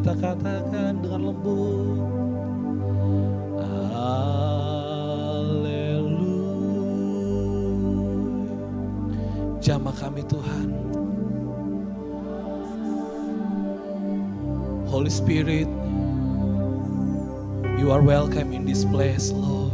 kita katakan dengan lembut. Haleluya. Jamah kami Tuhan. Holy Spirit, you are welcome in this place, Lord.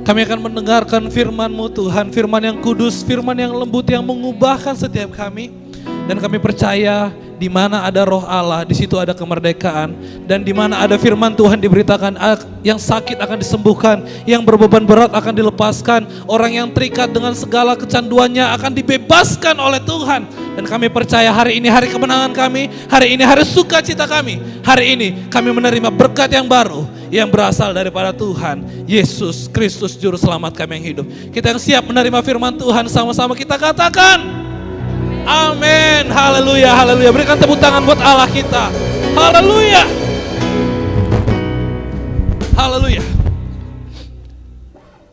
Kami akan mendengarkan firman-Mu Tuhan, firman yang kudus, firman yang lembut yang mengubahkan setiap kami. Dan kami percaya di mana ada roh Allah, di situ ada kemerdekaan. Dan di mana ada firman Tuhan diberitakan, yang sakit akan disembuhkan, yang berbeban berat akan dilepaskan, orang yang terikat dengan segala kecanduannya akan dibebaskan oleh Tuhan. Dan kami percaya hari ini hari kemenangan kami, hari ini hari sukacita kami. Hari ini kami menerima berkat yang baru yang berasal daripada Tuhan Yesus Kristus Juru Selamat kami yang hidup. Kita yang siap menerima firman Tuhan, sama-sama kita katakan amin. Haleluya, haleluya. Berikan tepuk tangan buat Allah kita. Haleluya, haleluya.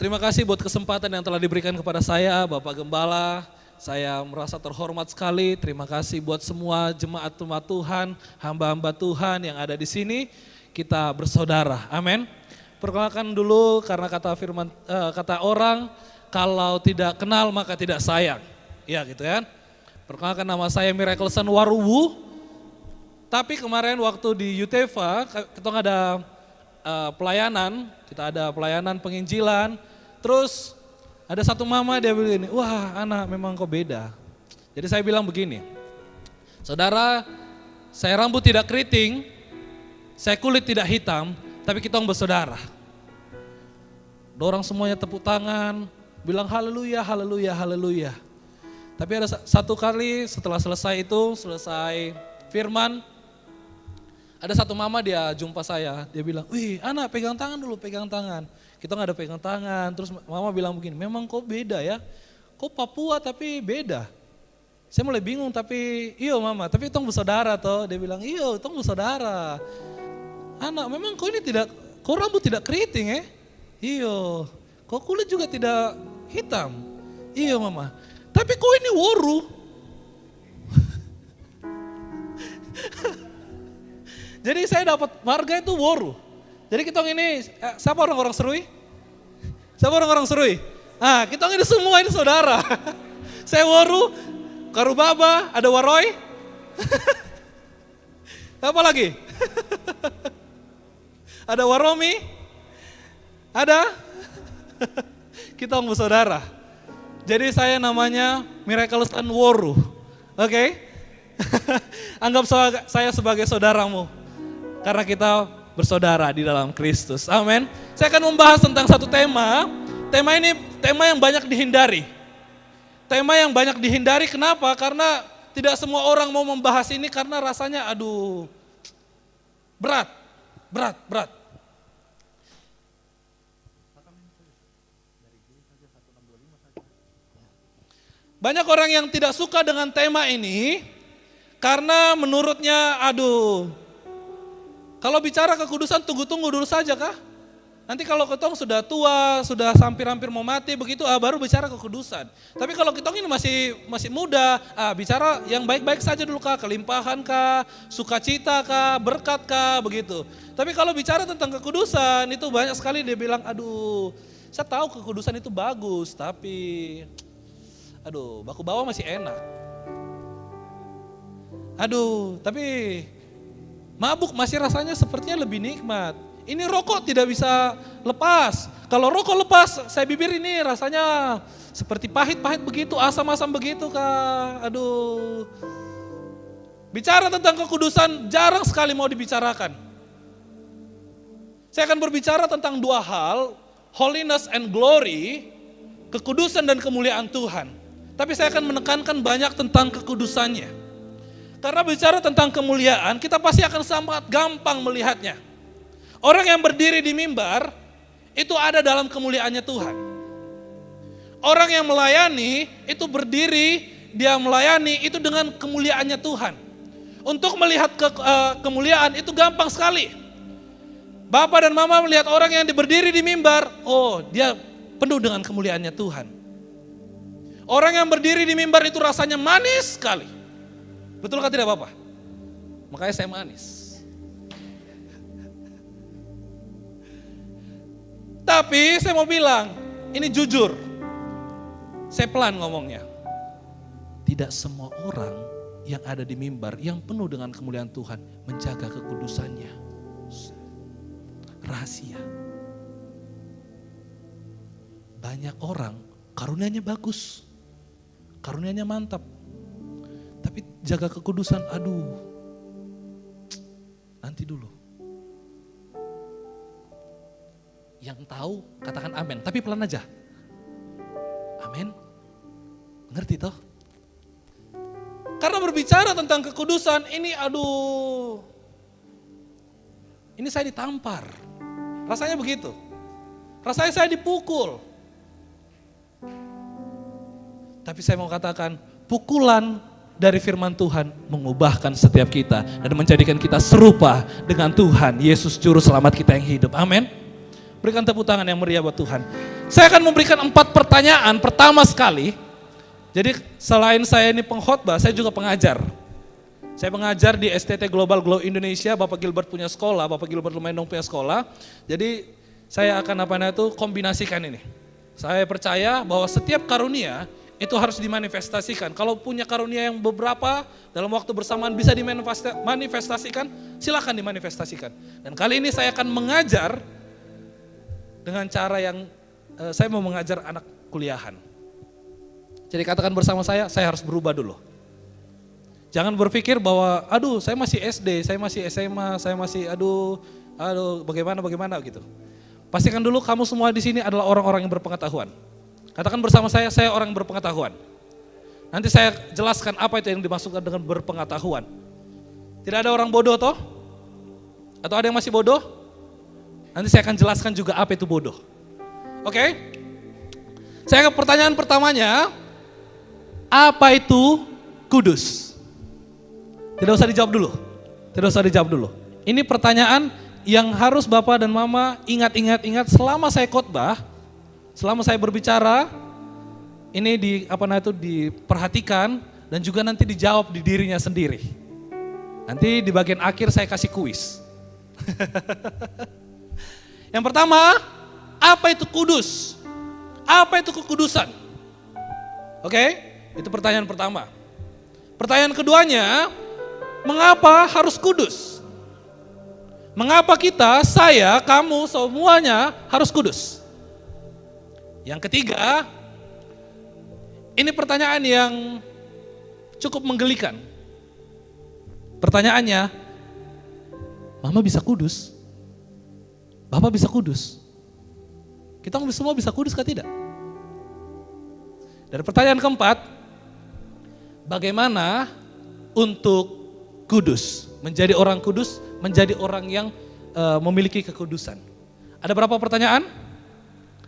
Terima kasih buat kesempatan yang telah diberikan kepada saya, Bapak Gembala. Saya merasa terhormat sekali. Terima kasih buat semua jemaat-jemaat Tuhan, hamba-hamba Tuhan yang ada di sini. Kita bersaudara, amin. Perkenalkan dulu, karena kata orang, kalau tidak kenal maka tidak sayang. Ya gitu ya. Perkenalkan, nama saya Miracle Son Waruwu. Tapi kemarin waktu di Yutefa, kita ada pelayanan, kita ada pelayanan penginjilan. Terus ada satu mama dia bilang ini, wah anak memang kok beda. Jadi saya bilang begini, saudara, saya rambut tidak keriting, saya kulit tidak hitam, tapi kita bersaudara. Dorang semuanya tepuk tangan, bilang haleluya, haleluya, haleluya. Tapi ada satu kali setelah selesai firman, ada satu mama dia jumpa saya, dia bilang, wih anak pegang tangan dulu, pegang tangan. Kita nggak ada pegang tangan, terus mama bilang begini, memang kok beda ya, kok Papua tapi beda. Saya mulai bingung tapi, iyo mama, tapi tong bersaudara toh. Dia bilang, iyo tong bersaudara. Anak memang kok ini tidak, kok rambut tidak keriting Iyo, kok kulit juga tidak hitam. Iyo mama, tapi kok ini woru. Jadi saya dapat marga itu woru. Jadi kita ini, siapa orang-orang Serui? Siapa orang-orang Serui? Ah, kita ini semua ini saudara. Saya woru, Karubaba, ada Waroy. Apa lagi? Ada Waromi. Ada? Kita bersaudara. Jadi saya namanya Miracle Son Woru. Oke? Anggap saya sebagai saudaramu. Karena kita bersaudara di dalam Kristus. Amin. Saya akan membahas tentang satu tema. Tema ini tema yang banyak dihindari. Tema yang banyak dihindari kenapa? Karena tidak semua orang mau membahas ini karena rasanya aduh berat. Banyak orang yang tidak suka dengan tema ini karena menurutnya aduh, kalau bicara kekudusan tunggu-tunggu dulu saja kah? Nanti kalau ketong sudah tua, sudah hampir-hampir mau mati begitu, baru bicara kekudusan. Tapi kalau ketong ini masih muda, bicara yang baik-baik saja dulu kah, kelimpahan kah, sukacita kah, berkat kah, begitu. Tapi kalau bicara tentang kekudusan itu banyak sekali dia bilang, aduh, saya tahu kekudusan itu bagus, tapi aduh, baku bawah masih enak. Aduh, tapi mabuk masih rasanya sepertinya lebih nikmat. Ini rokok tidak bisa lepas. Kalau rokok lepas, saya bibir ini rasanya seperti pahit-pahit begitu, asam-asam begitu kah. Aduh. Bicara tentang kekudusan jarang sekali mau dibicarakan. Saya akan berbicara tentang dua hal, holiness and glory, kekudusan dan kemuliaan Tuhan. Tapi saya akan menekankan banyak tentang kekudusannya. Karena bicara tentang kemuliaan, kita pasti akan sangat gampang melihatnya. Orang yang berdiri di mimbar, itu ada dalam kemuliaannya Tuhan. Orang yang melayani, itu berdiri, dia melayani, itu dengan kemuliaannya Tuhan. Untuk melihat kemuliaan, itu gampang sekali. Bapak dan mama melihat orang yang berdiri di mimbar, oh dia penuh dengan kemuliaannya Tuhan. Orang yang berdiri di mimbar itu rasanya manis sekali. Betul kah tidak Bapak? Makanya saya manis. Tapi saya mau bilang, ini jujur. Saya pelan ngomongnya. Tidak semua orang yang ada di mimbar yang penuh dengan kemuliaan Tuhan menjaga kekudusannya. Rahasia. Banyak orang karunianya bagus. Karunianya mantap. Tapi jaga kekudusan, aduh. Nanti dulu. Yang tahu katakan amin, tapi pelan aja. Amin. Ngerti toh? Karena berbicara tentang kekudusan ini aduh. Ini saya ditampar. Rasanya begitu. Rasanya saya dipukul. Tapi saya mau katakan pukulan dari firman Tuhan mengubahkan setiap kita dan menjadikan kita serupa dengan Tuhan Yesus Juru Selamat kita yang hidup. Amin. Berikan tepuk tangan yang meriah buat Tuhan. Saya akan memberikan 4 pertanyaan. Pertama sekali, jadi selain saya ini pengkhotbah, saya juga pengajar. Saya mengajar di STT Global Glow Indonesia, Bapak Gilbert punya sekolah, Bapak Gilbert Lumendong punya sekolah. Jadi saya akan kombinasikan ini. Saya percaya bahwa setiap karunia itu harus dimanifestasikan. Kalau punya karunia yang beberapa dalam waktu bersamaan bisa dimanifestasikan, silakan dimanifestasikan. Dan kali ini saya akan mengajar dengan cara yang saya mau mengajar anak kuliahan. Jadi katakan bersama saya harus berubah dulu. Jangan berpikir bahwa aduh saya masih SD, saya masih SMA, saya masih aduh bagaimana gitu. Pastikan dulu kamu semua di sini adalah orang-orang yang berpengetahuan. Katakan bersama saya orang yang berpengetahuan. Nanti saya jelaskan apa itu yang dimaksudkan dengan berpengetahuan. Tidak ada orang bodoh toh? Atau ada yang masih bodoh? Nanti saya akan jelaskan juga apa itu bodoh. Oke? Saya ke pertanyaan pertamanya, apa itu kudus? Tidak usah dijawab dulu. Ini pertanyaan yang harus Bapak dan Mama ingat selama saya khotbah, selama saya berbicara, ini diperhatikan dan juga nanti dijawab di dirinya sendiri. Nanti di bagian akhir saya kasih kuis. Yang pertama, apa itu kudus? Apa itu kekudusan? Oke, itu pertanyaan pertama. Pertanyaan keduanya, mengapa harus kudus? Mengapa kita, saya, kamu, semuanya harus kudus? Yang ketiga, ini pertanyaan yang cukup menggelikan. Pertanyaannya, Mama bisa kudus? Bapak bisa kudus? Kita semua bisa kudus kah tidak? Dan pertanyaan keempat, bagaimana untuk kudus? Menjadi orang kudus, menjadi orang yang memiliki kekudusan. Ada berapa pertanyaan?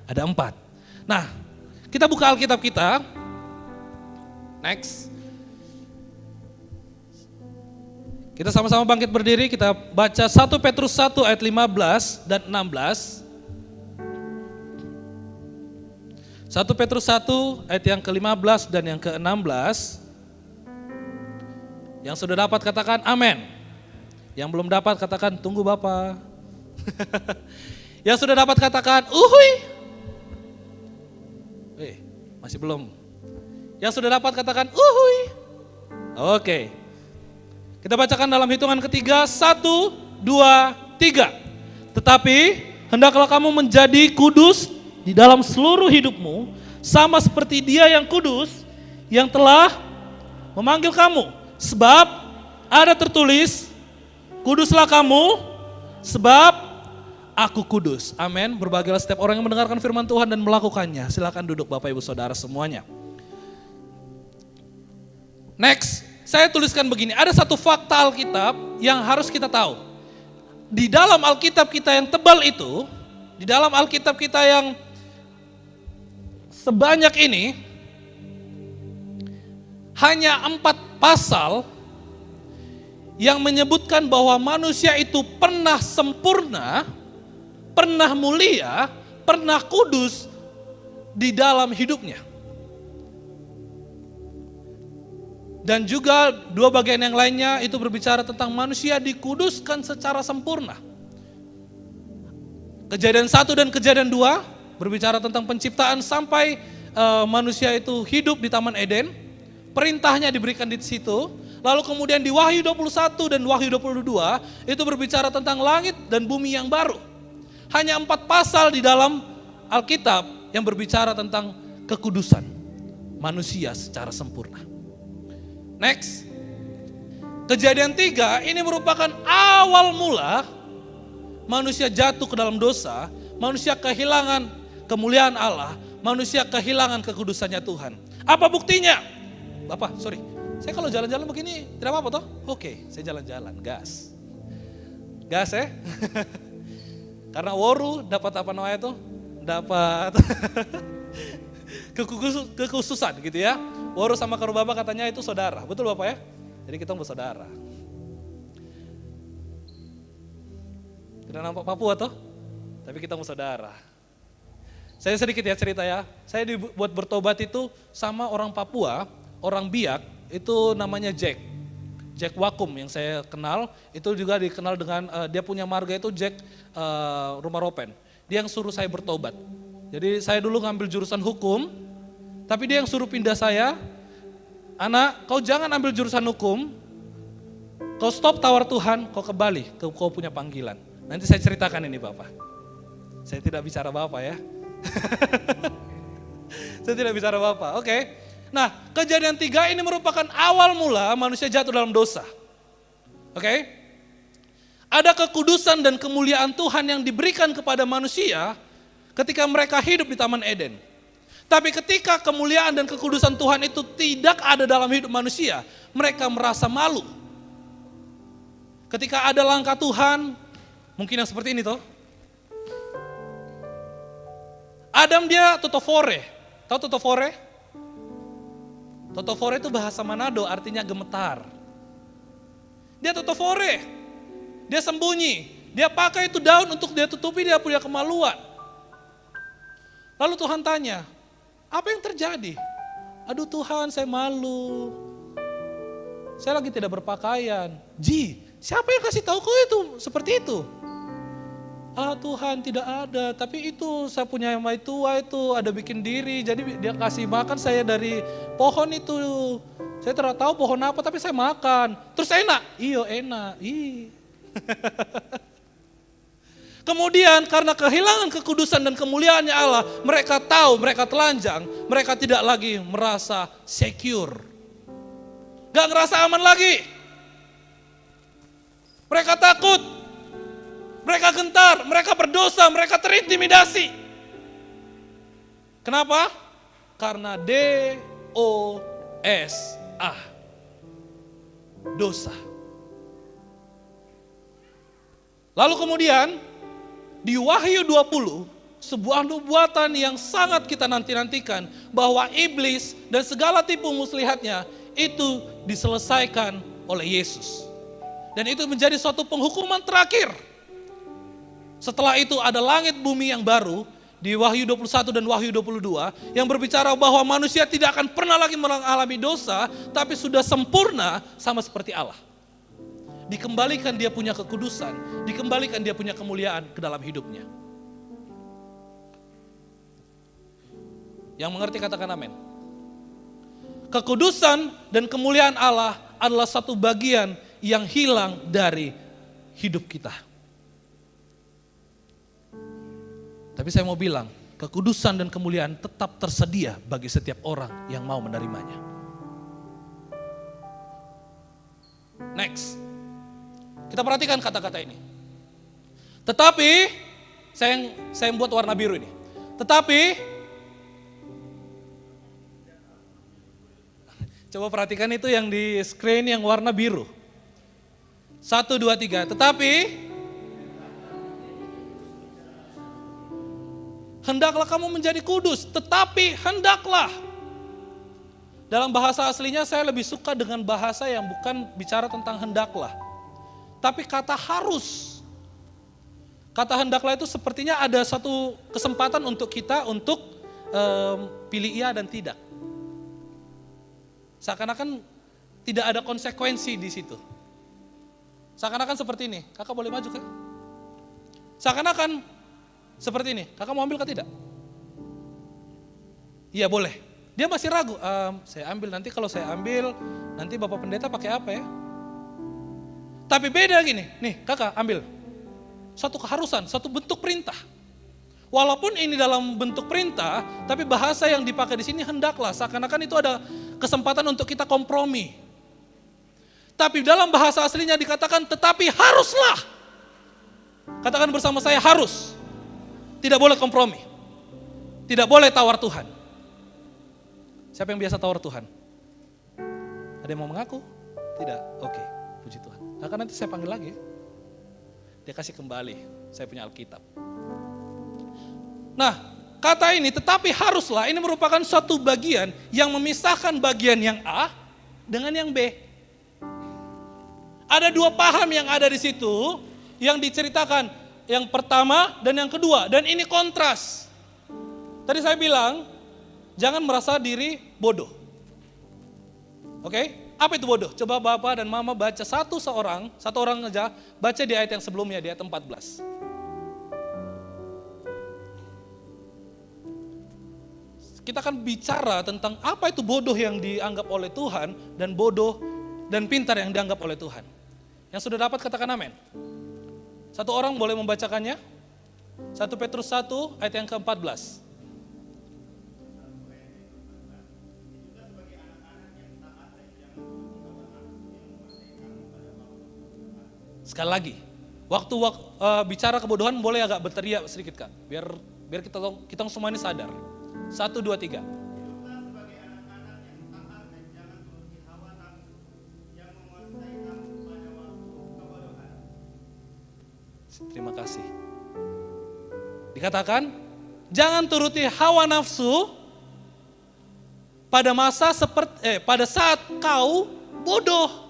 Ada 4. Nah, kita buka Alkitab kita. Next. Kita sama-sama bangkit berdiri, kita baca 1 Petrus 1 ayat 15 dan 16. 1 Petrus 1 ayat yang ke-15 dan yang ke-16. Yang sudah dapat katakan amin. Yang belum dapat katakan tunggu Bapak. Yang sudah dapat katakan uhui. Masih belum. Yang sudah dapat katakan uhui. Oke. Kita bacakan dalam hitungan ketiga, 1, 2, 3. Tetapi hendaklah kamu menjadi kudus di dalam seluruh hidupmu, sama seperti Dia yang kudus, yang telah memanggil kamu. Sebab ada tertulis, kuduslah kamu, sebab aku kudus. Amin. Berbahagialah setiap orang yang mendengarkan firman Tuhan dan melakukannya. Silakan duduk Bapak Ibu Saudara semuanya. Next, saya tuliskan begini, ada satu fakta Alkitab yang harus kita tahu. Di dalam Alkitab kita yang tebal itu, di dalam Alkitab kita yang sebanyak ini, hanya 4 pasal yang menyebutkan bahwa manusia itu pernah sempurna, pernah mulia, pernah kudus di dalam hidupnya. Dan juga 2 bagian yang lainnya itu berbicara tentang manusia dikuduskan secara sempurna. Kejadian 1 dan kejadian 2 berbicara tentang penciptaan sampai manusia itu hidup di Taman Eden. Perintahnya diberikan di situ. Lalu kemudian di Wahyu 21 dan Wahyu 22 itu berbicara tentang langit dan bumi yang baru. Hanya 4 pasal di dalam Alkitab yang berbicara tentang kekudusan manusia secara sempurna. Next, kejadian 3 ini merupakan awal mula manusia jatuh ke dalam dosa, manusia kehilangan kemuliaan Allah, manusia kehilangan kekudusannya Tuhan. Apa buktinya? Bapak, sorry, saya kalau jalan-jalan begini tidak apa-apa toh? Oke, saya jalan-jalan, gas ya. Karena waru dapat apa namanya tuh? Dapat kekhususan gitu ya. Waru sama Karubaba katanya itu saudara, betul Bapak ya? Jadi kita bersaudara. Tidak nampak Papua toh? Tapi kita bersaudara. Saya sedikit ya cerita ya, saya dibuat bertobat itu sama orang Papua, orang Biak, itu namanya Jack Wakum yang saya kenal, itu juga dikenal dengan, dia punya marga itu Jack Rumah Ropen. Dia yang suruh saya bertobat. Jadi saya dulu ngambil jurusan hukum, Tapi dia yang suruh pindah saya, anak, kau jangan ambil jurusan hukum, kau stop tawar Tuhan, kau kembali, kau punya panggilan. Nanti saya ceritakan ini Bapak. Saya tidak bicara Bapak ya. Saya tidak bicara Bapak, oke. Nah, kejadian 3 ini merupakan awal mula manusia jatuh dalam dosa. Oke? Ada kekudusan dan kemuliaan Tuhan yang diberikan kepada manusia ketika mereka hidup di Taman Eden. Tapi ketika kemuliaan dan kekudusan Tuhan itu tidak ada dalam hidup manusia, mereka merasa malu. Ketika ada langkah Tuhan, mungkin yang seperti ini toh. Adam dia totofore. Tahu totofore? Totofore itu bahasa Manado, artinya gemetar. Dia totofore, dia sembunyi, dia pakai itu daun untuk dia tutupi dia punya kemaluan. Lalu Tuhan tanya, apa yang terjadi? Aduh Tuhan, saya malu. Saya lagi tidak berpakaian. Siapa yang kasih tahu kau itu seperti itu? Ah Tuhan, tidak ada, tapi itu saya punya yang tua itu ada bikin diri, jadi dia kasih makan saya dari pohon itu. Saya tidak tahu pohon apa, tapi saya makan. Terus enak? Iya enak. Kemudian karena kehilangan kekudusan dan kemuliaannya Allah, mereka tahu, mereka telanjang, mereka tidak lagi merasa secure. Gak ngerasa aman lagi. Mereka takut. Mereka gentar, mereka berdosa, mereka terintimidasi. Kenapa? Karena D-O-S-A. Dosa. Lalu kemudian di Wahyu 20, sebuah nubuatan yang sangat kita nanti-nantikan bahwa iblis dan segala tipu muslihatnya itu diselesaikan oleh Yesus. Dan itu menjadi suatu penghukuman terakhir. Setelah itu ada langit bumi yang baru di Wahyu 21 dan Wahyu 22 yang berbicara bahwa manusia tidak akan pernah lagi mengalami dosa, tapi sudah sempurna sama seperti Allah. Dikembalikan dia punya kekudusan, dikembalikan dia punya kemuliaan ke dalam hidupnya. Yang mengerti katakan amin. Kekudusan dan kemuliaan Allah adalah satu bagian yang hilang dari hidup kita. Tapi saya mau bilang, kekudusan dan kemuliaan tetap tersedia bagi setiap orang yang mau menerimanya. Next. Kita perhatikan kata-kata ini. Tetapi, saya buat warna biru ini. Tetapi, coba perhatikan itu yang di screen yang warna biru. 1, 2, 3. Tetapi, hendaklah kamu menjadi kudus, tetapi hendaklah. Dalam bahasa aslinya saya lebih suka dengan bahasa yang bukan bicara tentang hendaklah. Tapi kata harus. Kata hendaklah itu sepertinya ada satu kesempatan untuk kita untuk pilih iya dan tidak. Seakan-akan tidak ada konsekuensi di situ. Seakan-akan seperti ini, kakak boleh maju kan? Seakan-akan seperti ini, kakak mau ambil atau tidak? Iya boleh. Dia masih ragu, saya ambil nanti kalau saya ambil, nanti Bapak Pendeta pakai apa ya? Tapi beda gini, nih kakak ambil. Satu keharusan, satu bentuk perintah. Walaupun ini dalam bentuk perintah, tapi bahasa yang dipakai di sini hendaklah. Seakan-akan itu ada kesempatan untuk kita kompromi. Tapi dalam bahasa aslinya dikatakan tetapi haruslah. Katakan bersama saya harus. Tidak boleh kompromi. Tidak boleh tawar Tuhan. Siapa yang biasa tawar Tuhan? Ada yang mau mengaku? Tidak? Oke, puji Tuhan. Akan nanti saya panggil lagi. Dia kasih kembali. Saya punya Alkitab. Nah, kata ini tetapi haruslah ini merupakan suatu bagian yang memisahkan bagian yang A dengan yang B. Ada dua paham yang ada di situ yang diceritakan, yang pertama dan yang kedua, dan ini kontras. Tadi saya bilang, jangan merasa diri bodoh. Oke? Apa itu bodoh? Coba Bapak dan Mama baca satu orang aja, baca di ayat yang sebelumnya, di ayat 14. kita akan bicara tentang apa itu bodoh yang dianggap oleh Tuhan dan bodoh dan pintar yang dianggap oleh Tuhan. Yang sudah dapat katakan amin. Satu orang boleh membacakannya. 1 Petrus 1 ayat yang ke-14. Sekali lagi, waktu bicara kebodohan boleh agak berteriak sedikit Kak, biar kita semua ini sadar. 1, 2, 3. Terima kasih. Dikatakan, jangan turuti hawa nafsu pada saat kau bodoh.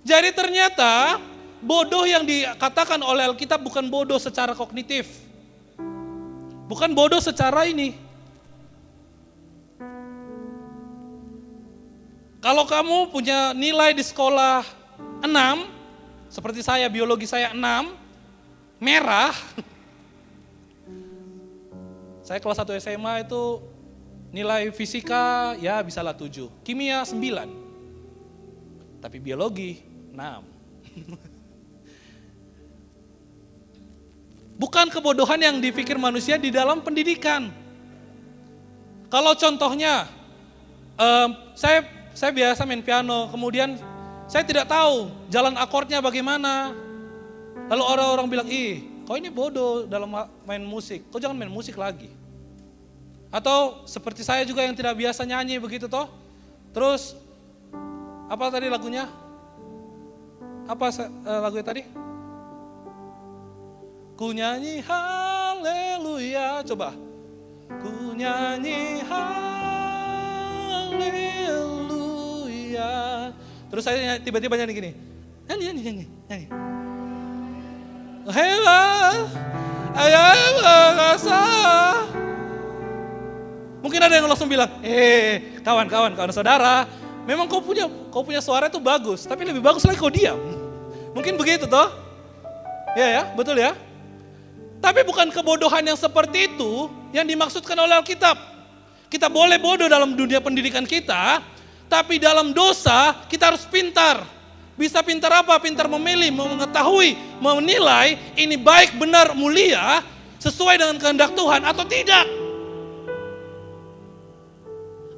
Jadi ternyata bodoh yang dikatakan oleh Alkitab bukan bodoh secara kognitif. Bukan bodoh secara ini. Kalau kamu punya nilai di sekolah 6, seperti saya, biologi saya 6, merah. Saya kelas 1 SMA itu nilai fisika ya bisalah 7, kimia 9. Tapi biologi 6. Bukan kebodohan yang dipikir manusia di dalam pendidikan. Kalau contohnya, saya biasa main piano, kemudian saya tidak tahu jalan akordnya bagaimana. Lalu orang-orang bilang, kau ini bodoh dalam main musik, kau jangan main musik lagi. Atau seperti saya juga yang tidak biasa nyanyi begitu toh. Terus, apa tadi lagunya? Apa lagunya tadi? Ku nyanyi haleluya, coba. Ku nyanyi haleluya. Terus saya tiba-tiba nyanyi gini. Nyanyi. Hela, ayah rasa. Mungkin ada yang langsung bilang, kawan saudara, memang kau punya suara itu bagus, tapi lebih bagus lagi kau diam. Mungkin begitu toh? Ya, betul ya. Tapi bukan kebodohan yang seperti itu yang dimaksudkan oleh Alkitab. Kita boleh bodoh dalam dunia pendidikan kita, tapi dalam dosa kita harus pintar. Bisa pintar apa? Pintar memilih, mengetahui, menilai ini baik, benar, mulia, sesuai dengan kehendak Tuhan atau tidak.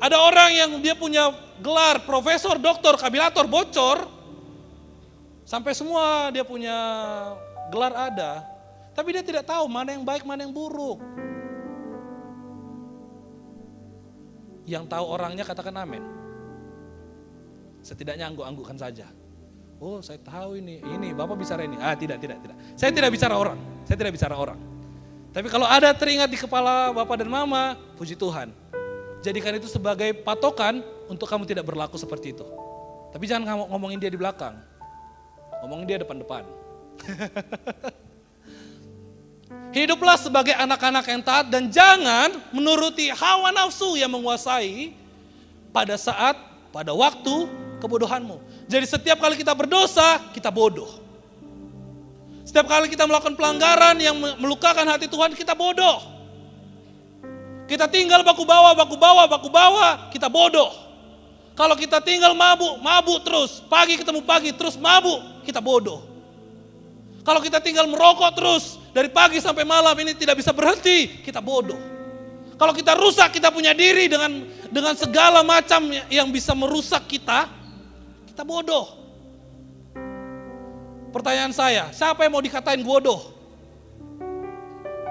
Ada orang yang dia punya gelar profesor, doktor, kabilator, bocor, sampai semua dia punya gelar ada, tapi dia tidak tahu mana yang baik, mana yang buruk. Yang tahu orangnya katakan amin. Setidaknya angguk-anggukkan saja. Oh, saya tahu ini Bapak bicara ini. Tidak. Saya tidak bicara orang. Tapi kalau ada teringat di kepala Bapak dan Mama, puji Tuhan. Jadikan itu sebagai patokan untuk kamu tidak berlaku seperti itu. Tapi jangan ngomongin dia di belakang. Ngomongin dia depan-depan. Hiduplah sebagai anak-anak yang taat dan jangan menuruti hawa nafsu yang menguasai pada waktu kebodohanmu. Jadi setiap kali kita berdosa, kita bodoh. Setiap kali kita melakukan pelanggaran yang melukakan hati Tuhan, kita bodoh. Kita tinggal baku bawa, kita bodoh. Kalau kita tinggal mabuk terus, pagi ketemu pagi, terus mabuk, kita bodoh. Kalau kita tinggal merokok terus, dari pagi sampai malam ini tidak bisa berhenti, kita bodoh. Kalau kita rusak, kita punya diri dengan segala macam yang bisa merusak kita bodoh. Pertanyaan saya, siapa yang mau dikatain bodoh?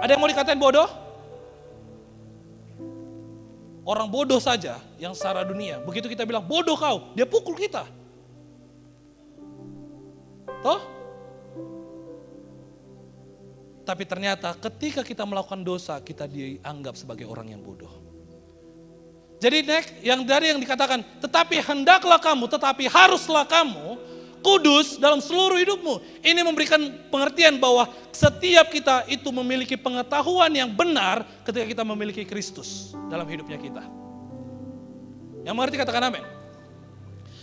Ada yang mau dikatain bodoh? Orang bodoh saja yang secara dunia, begitu kita bilang bodoh kau, dia pukul kita. Toh? Tapi ternyata ketika kita melakukan dosa, kita dianggap sebagai orang yang bodoh. Jadi yang dikatakan, tetapi haruslah kamu kudus dalam seluruh hidupmu. Ini memberikan pengertian bahwa setiap kita itu memiliki pengetahuan yang benar ketika kita memiliki Kristus dalam hidupnya kita. Yang mengerti katakan amin.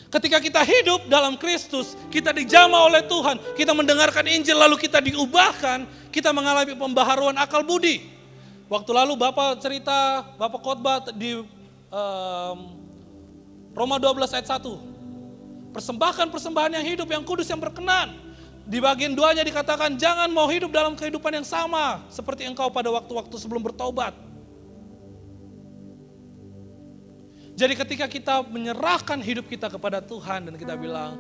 Ketika kita hidup dalam Kristus, kita dijamah oleh Tuhan, kita mendengarkan Injil lalu kita diubahkan, kita mengalami pembaharuan akal budi. Waktu lalu Bapak cerita, Bapak khotbah di Roma 12 ayat 1. Persembahkan persembahan yang hidup, yang kudus, yang berkenan. Di bagian 2-nya dikatakan, jangan mau hidup dalam kehidupan yang sama seperti engkau pada waktu-waktu sebelum bertobat. Jadi ketika kita menyerahkan hidup kita kepada Tuhan dan kita bilang,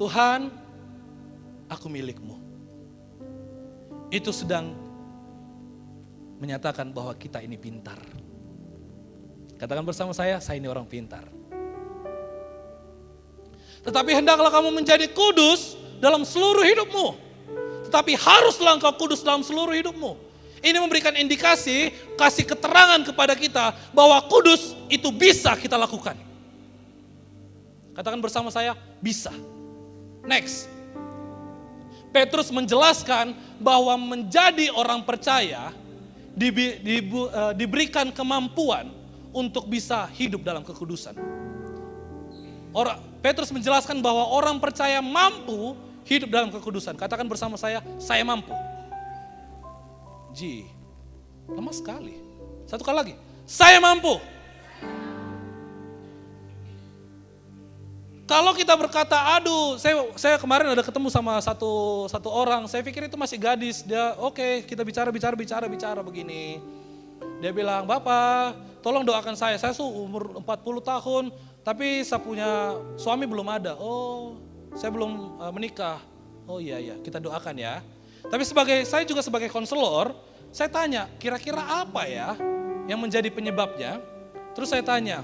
Tuhan, aku milikmu. Itu sedang menyatakan bahwa kita ini pintar. Katakan bersama saya ini orang pintar. Tetapi hendaklah kamu menjadi kudus dalam seluruh hidupmu. Tetapi haruslah engkau kudus dalam seluruh hidupmu. Ini memberikan indikasi, kasih keterangan kepada kita bahwa kudus itu bisa kita lakukan. Katakan bersama saya, bisa. Next. Petrus menjelaskan bahwa menjadi orang percaya diberikan kemampuan untuk bisa hidup dalam kekudusan. Petrus menjelaskan bahwa orang percaya mampu hidup dalam kekudusan. Katakan bersama saya mampu. Lama sekali. Satu kali lagi, saya mampu. Kalau kita berkata, aduh, saya kemarin ada ketemu sama satu orang, saya pikir itu masih gadis. Dia oke, kita bicara begini. Dia bilang, Bapak, tolong doakan saya umur 40 tahun, tapi saya punya suami belum ada. Oh, saya belum menikah. Oh iya, kita doakan ya. Tapi saya juga sebagai konselor, saya tanya, kira-kira apa ya yang menjadi penyebabnya? Terus saya tanya,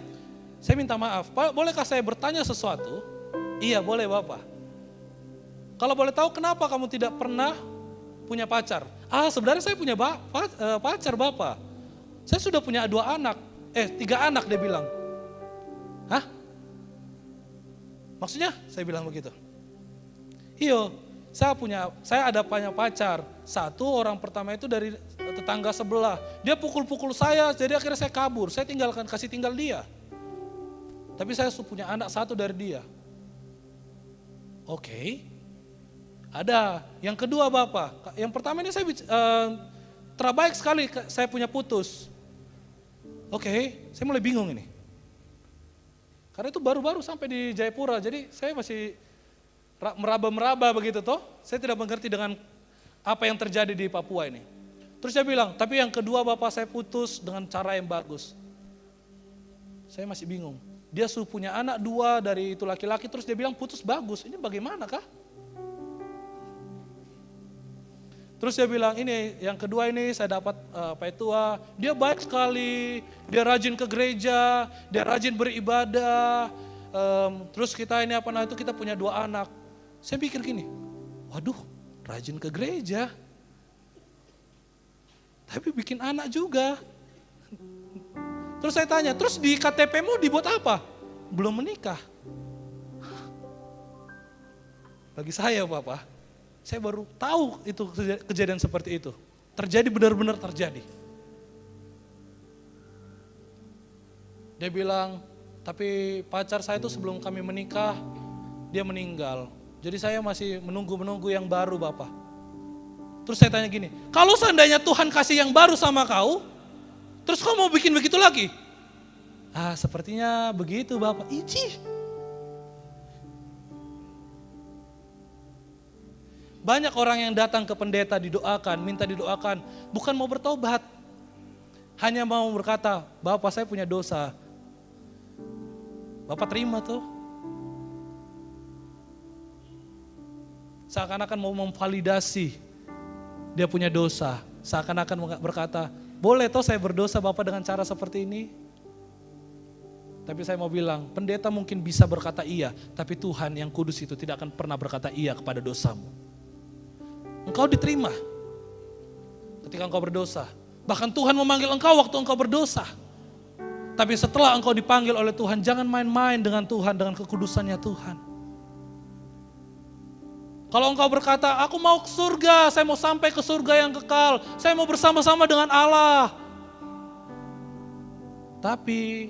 saya minta maaf, Pak, bolehkah saya bertanya sesuatu? Iya, boleh Bapak. Kalau boleh tahu kenapa kamu tidak pernah punya pacar? Sebenarnya saya punya pacar Bapak. Saya sudah punya 3 anak dia bilang. Hah? Maksudnya? Saya bilang begitu. Iya, saya ada punya pacar. Satu, orang pertama itu dari tetangga sebelah. Dia pukul-pukul saya, jadi akhirnya saya kabur. Saya kasih tinggal dia. Tapi saya punya anak 1 dari dia. Oke. Ada. Yang kedua Bapak. Yang pertama ini saya terbaik sekali saya punya putus. Oke, saya mulai bingung ini. Karena itu baru-baru sampai di Jayapura, jadi saya masih meraba-meraba begitu toh. Saya tidak mengerti dengan apa yang terjadi di Papua ini. Terus dia bilang, tapi yang kedua Bapak saya putus dengan cara yang bagus. Saya masih bingung. Dia suruh punya anak 2 dari itu laki-laki, terus dia bilang putus bagus. Ini bagaimana kah? Terus dia bilang, ini yang kedua ini saya dapat dia baik sekali, dia rajin ke gereja, dia rajin beribadah. Terus kita kita punya 2 anak. Saya pikir gini, waduh, rajin ke gereja, tapi bikin anak juga. Terus saya tanya, terus di KTP-mu dibuat apa? Belum menikah. Bagi saya Bapak, saya baru tahu itu kejadian seperti itu. Terjadi, benar-benar terjadi. Dia bilang, tapi pacar saya itu sebelum kami menikah, dia meninggal. Jadi saya masih menunggu yang baru Bapak. Terus saya tanya gini, kalau seandainya Tuhan kasih yang baru sama kau, terus kau mau bikin begitu lagi? Sepertinya begitu Bapak. Banyak orang yang datang ke pendeta didoakan, minta didoakan, bukan mau bertobat. Hanya mau berkata, Bapak saya punya dosa. Bapak terima tuh. Seakan-akan mau memvalidasi dia punya dosa. Seakan-akan berkata, boleh toh saya berdosa Bapak dengan cara seperti ini? Tapi saya mau bilang, pendeta mungkin bisa berkata iya, tapi Tuhan yang kudus itu tidak akan pernah berkata iya kepada dosamu. Engkau diterima ketika engkau berdosa. Bahkan Tuhan memanggil engkau waktu engkau berdosa. Tapi setelah engkau dipanggil oleh Tuhan, jangan main-main dengan Tuhan, dengan kekudusannya Tuhan. Kalau engkau berkata, aku mau ke surga, saya mau sampai ke surga yang kekal, saya mau bersama-sama dengan Allah. Tapi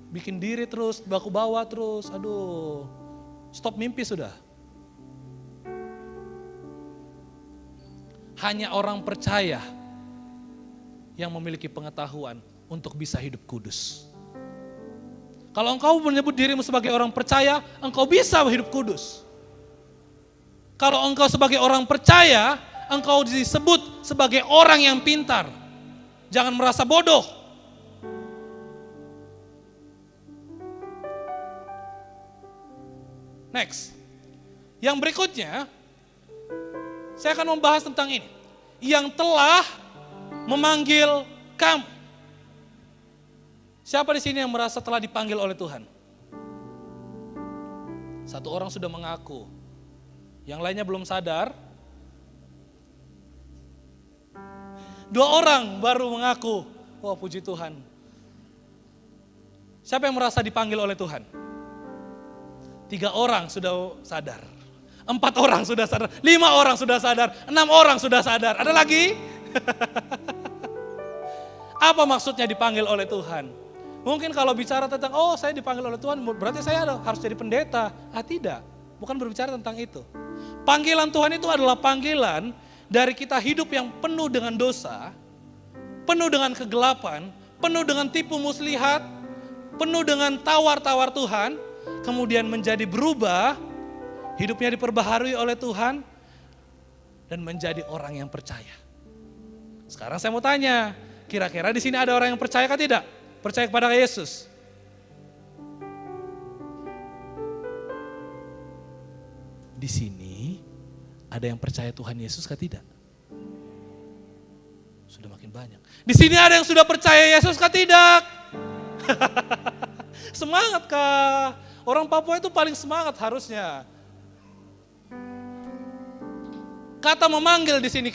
bikin diri terus, baku-bawa terus, aduh, stop mimpi sudah. Hanya orang percaya yang memiliki pengetahuan untuk bisa hidup kudus. Kalau engkau menyebut dirimu sebagai orang percaya, engkau bisa hidup kudus. Kalau engkau sebagai orang percaya, engkau disebut sebagai orang yang pintar. Jangan merasa bodoh. Next. Yang berikutnya, saya akan membahas tentang ini. Yang telah memanggil kamu. Siapa di sini yang merasa telah dipanggil oleh Tuhan? Satu orang sudah mengaku. Yang lainnya belum sadar. 2 orang baru mengaku. Wah, puji Tuhan. Siapa yang merasa dipanggil oleh Tuhan? 3 orang sudah sadar. 4 orang sudah sadar. 5 orang sudah sadar. 6 orang sudah sadar. Ada lagi? Apa maksudnya dipanggil oleh Tuhan? Mungkin kalau bicara tentang, oh saya dipanggil oleh Tuhan, berarti saya harus jadi pendeta. Tidak. Bukan berbicara tentang itu. Panggilan Tuhan itu adalah panggilan dari kita hidup yang penuh dengan dosa, penuh dengan kegelapan, penuh dengan tipu muslihat, penuh dengan tawar-tawar Tuhan, kemudian menjadi berubah, hidupnya diperbaharui oleh Tuhan, dan menjadi orang yang percaya. Sekarang saya mau tanya, kira-kira di sini ada orang yang percaya kah tidak? Percaya kepada Yesus? Di sini ada yang percaya Tuhan Yesus kah tidak? Sudah makin banyak. Di sini ada yang sudah percaya Yesus kah tidak? Semangat kah? Orang Papua itu paling semangat harusnya. Kata memanggil di sini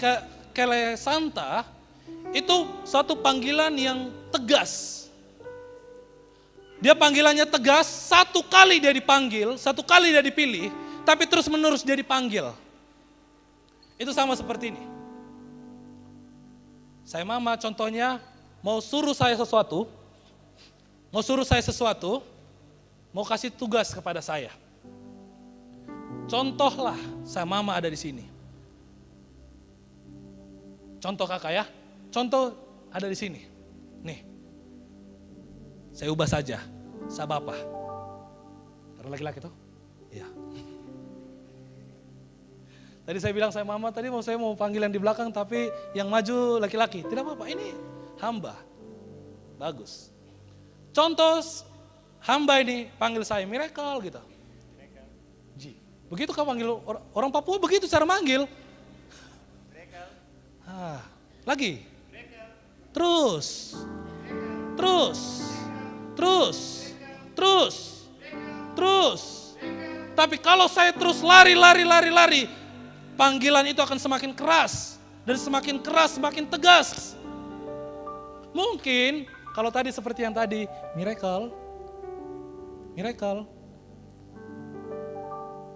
Kele Santa itu suatu panggilan yang tegas. Dia panggilannya tegas, 1 kali dia dipanggil, 1 kali dia dipilih, tapi terus menerus dia dipanggil. Itu sama seperti ini. Saya mama contohnya mau suruh saya sesuatu, mau kasih tugas kepada saya. Contohlah, saya mama ada di sini. Contoh kakak ya, contoh ada di sini. Nih, saya ubah saja, saya bapak. Ada laki-laki tuh? Iya. Tadi saya bilang saya mama, tadi saya mau panggilan di belakang tapi yang maju laki-laki. Tidak apa-apa, ini hamba. Bagus. Contoh hamba ini panggil saya Miracle gitu. Ji. Begitu kau panggil orang Papua begitu cara manggil. Lagi. Terus. Tapi kalau saya terus lari, panggilan itu akan semakin keras. Dan semakin keras, semakin tegas. Mungkin kalau tadi seperti yang tadi, Miracle.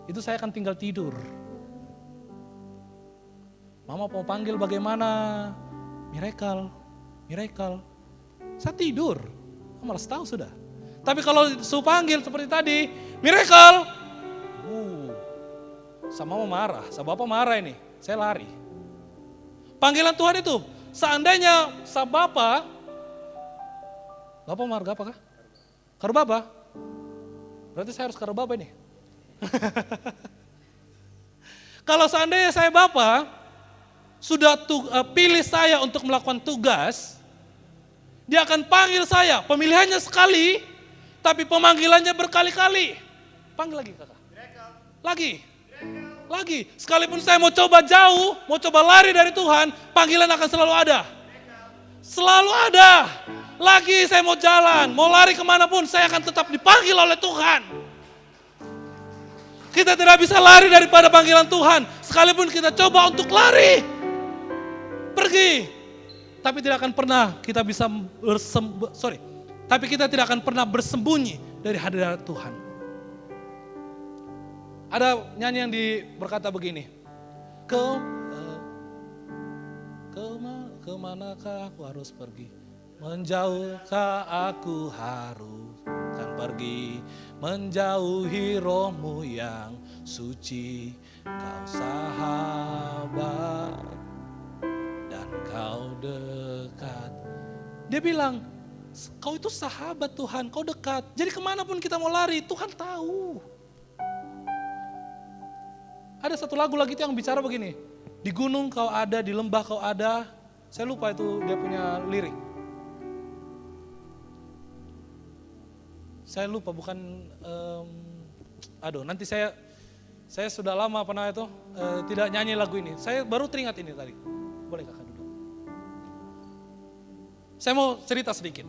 Itu saya akan tinggal tidur. Mama mau panggil bagaimana? Miracle. Saya tidur. Malas tahu sudah. Tapi kalau suruh panggil seperti tadi, Miracle. Sama mama marah, sama bapak marah ini. Saya lari. Panggilan Tuhan itu, seandainya sama bapak marga apa kah? Karubaba. Berarti saya harus karubaba ini. Kalau seandainya saya bapak, sudah pilih saya untuk melakukan tugas, dia akan panggil saya. Pemilihannya sekali, tapi pemanggilannya berkali-kali. Panggil lagi kakak. Lagi. Sekalipun saya mau coba jauh, mau coba lari dari Tuhan, panggilan akan selalu ada. Selalu ada. Lagi saya mau jalan, mau lari kemanapun, saya akan tetap dipanggil oleh Tuhan. Kita tidak bisa lari daripada panggilan Tuhan. Sekalipun kita coba untuk lari, pergi. Tapi tidak akan pernah kita bisa kita tidak akan pernah bersembunyi dari hadirat Tuhan. Ada nyanyi yang berkata begini. Kemanakah aku harus pergi? Menjauhkah aku harus pergi? Menjauhi rohmu yang suci. Kau sahabat dan kau dekat. Dia bilang, kau itu sahabat Tuhan, kau dekat. Jadi kemanapun kita mau lari, Tuhan tahu. Ada satu lagu lagi yang bicara begini, di gunung kau ada, di lembah kau ada. Saya lupa itu dia punya lirik. Saya lupa, bukan, nanti saya sudah lama pernah itu tidak nyanyi lagu ini. Saya baru teringat ini tadi. Boleh kakak duduk? Saya mau cerita sedikit.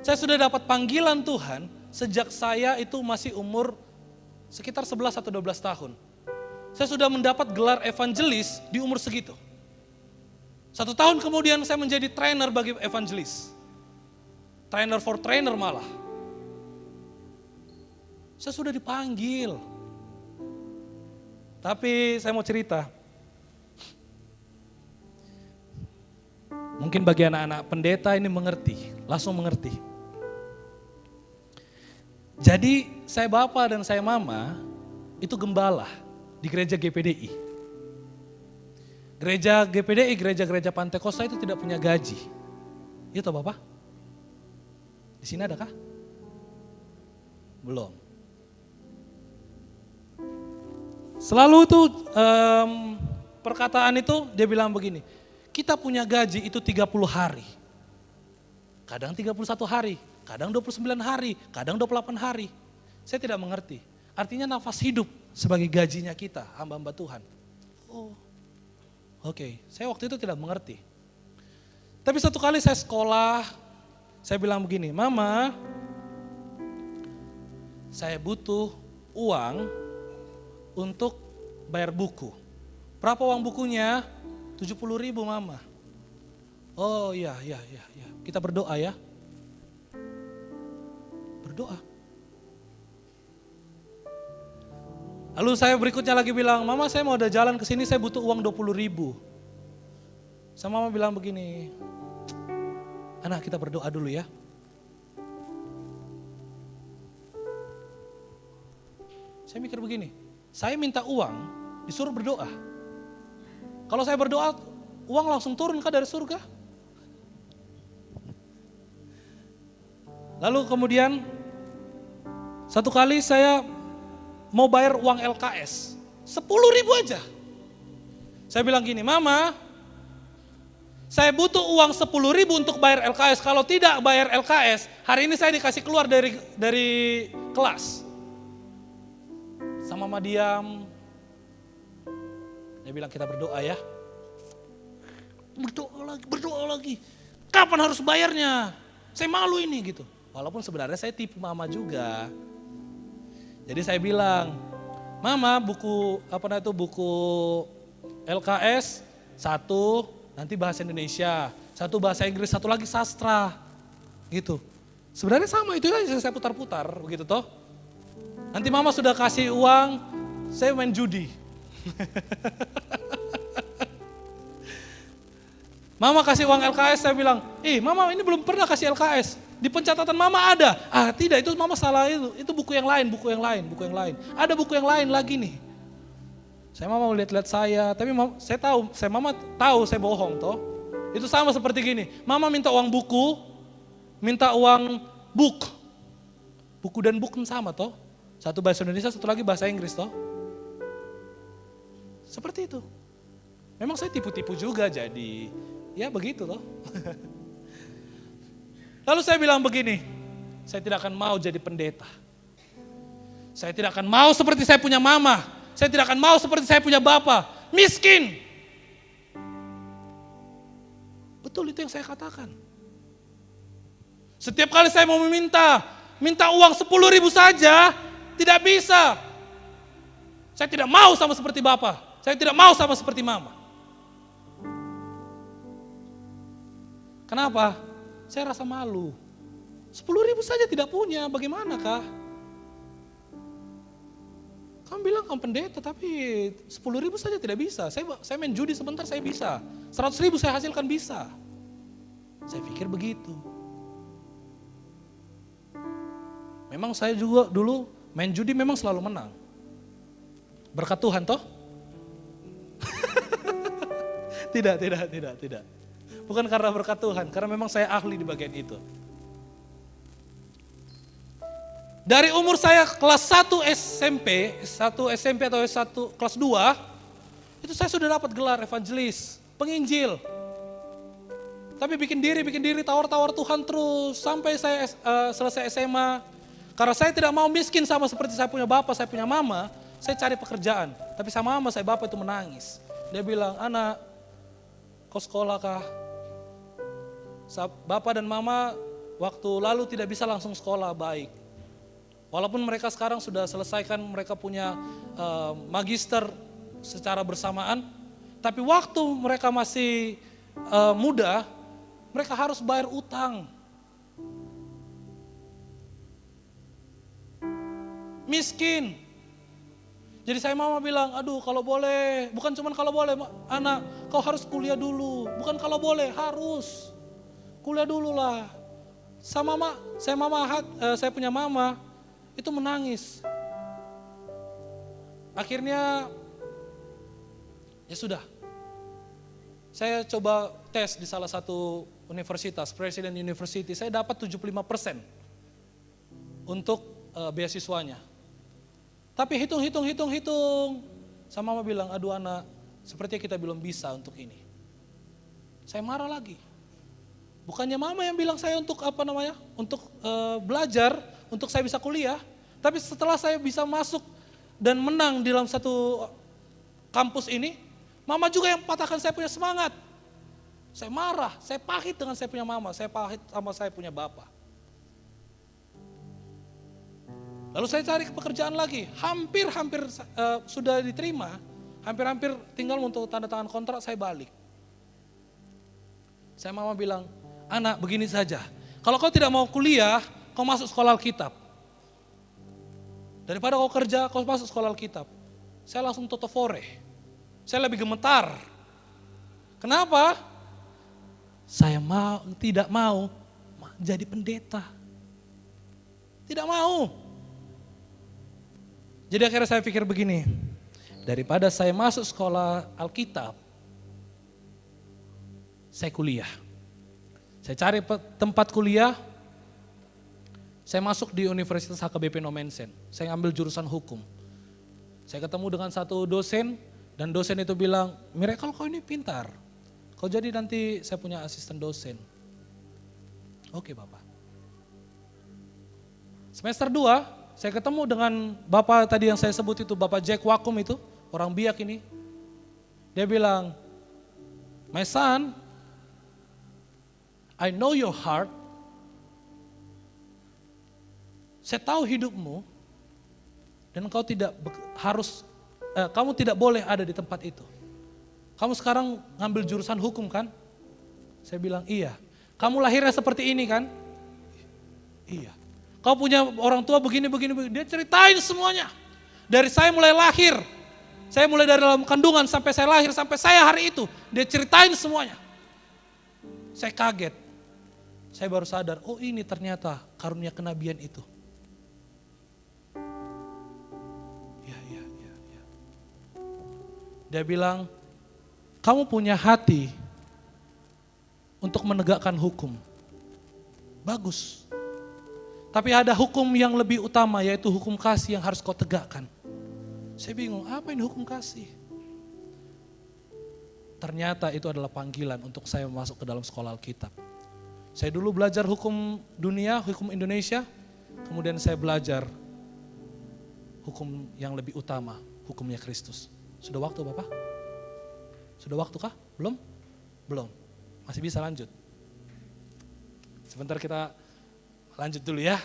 Saya sudah dapat panggilan Tuhan sejak saya itu masih umur sekitar 11 atau 12 tahun. Saya sudah mendapat gelar evangelis di umur segitu. 1 tahun kemudian saya menjadi trainer bagi evangelis. Trainer for trainer malah. Saya sudah dipanggil. Tapi saya mau cerita. Mungkin bagi anak-anak pendeta ini mengerti, langsung mengerti. Jadi saya bapak dan saya mama itu gembala di gereja GPDI. Gereja GPDI, gereja-gereja Pantekosta itu tidak punya gaji. Itu Bapak? Di sini ada kah? Belum. Selalu itu perkataan itu dia bilang begini, kita punya gaji itu 30 hari. Kadang 31 hari, kadang 29 hari, kadang 28 hari. Saya tidak mengerti. Artinya nafas hidup sebagai gajinya kita, hamba-hamba Tuhan. Oh. Oke, saya waktu itu tidak mengerti. Tapi satu kali saya sekolah, saya bilang begini, Mama, saya butuh uang untuk bayar buku. Berapa uang bukunya? 70.000 Mama. Oh iya, kita berdoa ya. Berdoa. Lalu saya berikutnya lagi bilang, Mama saya mau ada jalan ke sini, saya butuh uang 20.000. Sama Mama bilang begini, anak kita berdoa dulu ya. Saya mikir begini, saya minta uang, disuruh berdoa. Kalau saya berdoa, uang langsung turun kah dari surga? Lalu kemudian, satu kali saya mau bayar uang LKS, 10.000 aja. Saya bilang gini, Mama, saya butuh uang 10.000 untuk bayar LKS. Kalau tidak bayar LKS, hari ini saya dikasih keluar dari kelas. Sama Mama diam. Dia bilang kita berdoa ya. Berdoa lagi. Kapan harus bayarnya? Saya malu ini gitu. Walaupun sebenarnya saya tipu Mama juga. Jadi saya bilang, Mama buku LKS 1, nanti bahasa Indonesia, 1 bahasa Inggris, 1 lagi sastra, gitu. Sebenarnya sama itu aja saya putar-putar, begitu toh. Nanti Mama sudah kasih uang, saya main judi. Mama kasih uang LKS, saya bilang, Mama ini belum pernah kasih LKS. Di pencatatan Mama ada. Tidak, itu Mama salah itu buku yang lain. Ada buku yang lain lagi nih. Mama lihat-lihat saya, tapi Mama tahu saya bohong toh. Itu sama seperti gini, Mama minta uang buku, minta uang book. Buku dan book sama toh. 1 bahasa Indonesia, 1 lagi bahasa Inggris toh. Seperti itu. Memang saya tipu-tipu juga jadi, ya begitu toh. Lalu saya bilang begini, saya tidak akan mau jadi pendeta. Saya tidak akan mau seperti saya punya mama. Saya tidak akan mau seperti saya punya bapak. Miskin. Betul itu yang saya katakan. Setiap kali saya mau minta uang 10.000 saja, tidak bisa. Saya tidak mau sama seperti bapak. Saya tidak mau sama seperti mama. Kenapa? Saya rasa malu. 10.000 saja tidak punya, bagaimana kah? Kamu bilang kamu pendeta tapi 10.000 saja tidak bisa. Saya main judi sebentar saya bisa. 100.000 saya hasilkan bisa. Saya pikir begitu. Memang saya juga dulu main judi memang selalu menang. Berkat Tuhan toh? Tidak. Bukan karena berkat Tuhan, karena memang saya ahli di bagian itu. Dari umur saya kelas 1 SMP, 1 SMP atau S1 kelas 2, itu saya sudah dapat gelar evangelis, penginjil. Tapi bikin diri, tawar-tawar Tuhan terus, sampai saya selesai SMA. Karena saya tidak mau miskin sama seperti saya punya bapak, saya punya mama, saya cari pekerjaan. Tapi sama mama saya bapak itu menangis. Dia bilang, anak, kau sekolah kah? Bapak dan mama waktu lalu tidak bisa langsung sekolah baik. Walaupun mereka sekarang sudah selesaikan, mereka punya magister secara bersamaan. Tapi waktu mereka masih muda, mereka harus bayar utang. Miskin. Jadi saya mama bilang, aduh kalau boleh, bukan cuma kalau boleh, anak kau harus kuliah dulu. Bukan kalau boleh, harus. Kuliah dulu lah. Saya punya mama, itu menangis. Akhirnya, ya sudah. Saya coba tes di salah satu universitas, Presiden University, saya dapat 75% untuk beasiswanya. Tapi hitung. Sama mama bilang, aduh anak, sepertinya kita belum bisa untuk ini. Saya marah lagi. Bukannya mama yang bilang saya untuk untuk belajar, untuk saya bisa kuliah. Tapi setelah saya bisa masuk dan menang di dalam satu kampus ini, mama juga yang patahkan saya punya semangat. Saya marah, saya pahit dengan saya punya mama, saya pahit sama saya punya bapak. Lalu saya cari pekerjaan lagi, hampir sudah diterima, hampir tinggal untuk tanda tangan kontrak, saya balik. Saya mama bilang, anak begini saja, kalau kau tidak mau kuliah, kau masuk sekolah Alkitab. Daripada kau kerja, kau masuk sekolah Alkitab. Saya langsung toto fore, saya lebih gemetar. Kenapa? Saya tidak mau jadi pendeta. Tidak mau. Jadi akhirnya saya pikir begini, daripada saya masuk sekolah Alkitab, saya kuliah. Saya cari tempat kuliah, saya masuk di Universitas HKBP Nomensen, saya ambil jurusan hukum. Saya ketemu dengan satu dosen, dan dosen itu bilang, Miracle kau ini pintar, kau jadi nanti saya punya asisten dosen. Oke Bapak. Semester 2, saya ketemu dengan Bapak tadi yang saya sebut itu, Bapak Jack Wakum itu, orang Biak ini. Dia bilang, my son, I know your heart. Saya tahu hidupmu, dan kau kamu tidak boleh ada di tempat itu. Kamu sekarang ngambil jurusan hukum kan? Saya bilang, iya. Kamu lahirnya seperti ini kan? Iya. Kau punya orang tua begini. Dia ceritain semuanya. Dari saya mulai lahir. Saya mulai dari dalam kandungan sampai saya lahir, sampai saya hari itu. Dia ceritain semuanya. Saya kaget. Saya baru sadar, oh ini ternyata karunia kenabian itu. Ya. Dia bilang, kamu punya hati untuk menegakkan hukum. Bagus. Tapi ada hukum yang lebih utama, yaitu hukum kasih yang harus kau tegakkan. Saya bingung, apa ini hukum kasih? Ternyata itu adalah panggilan untuk saya masuk ke dalam sekolah Alkitab. Saya dulu belajar hukum dunia, hukum Indonesia, kemudian saya belajar hukum yang lebih utama, hukumnya Kristus. Sudah waktu Bapak? Sudah waktu kah? Belum? Belum. Masih bisa lanjut. Sebentar kita lanjut dulu ya.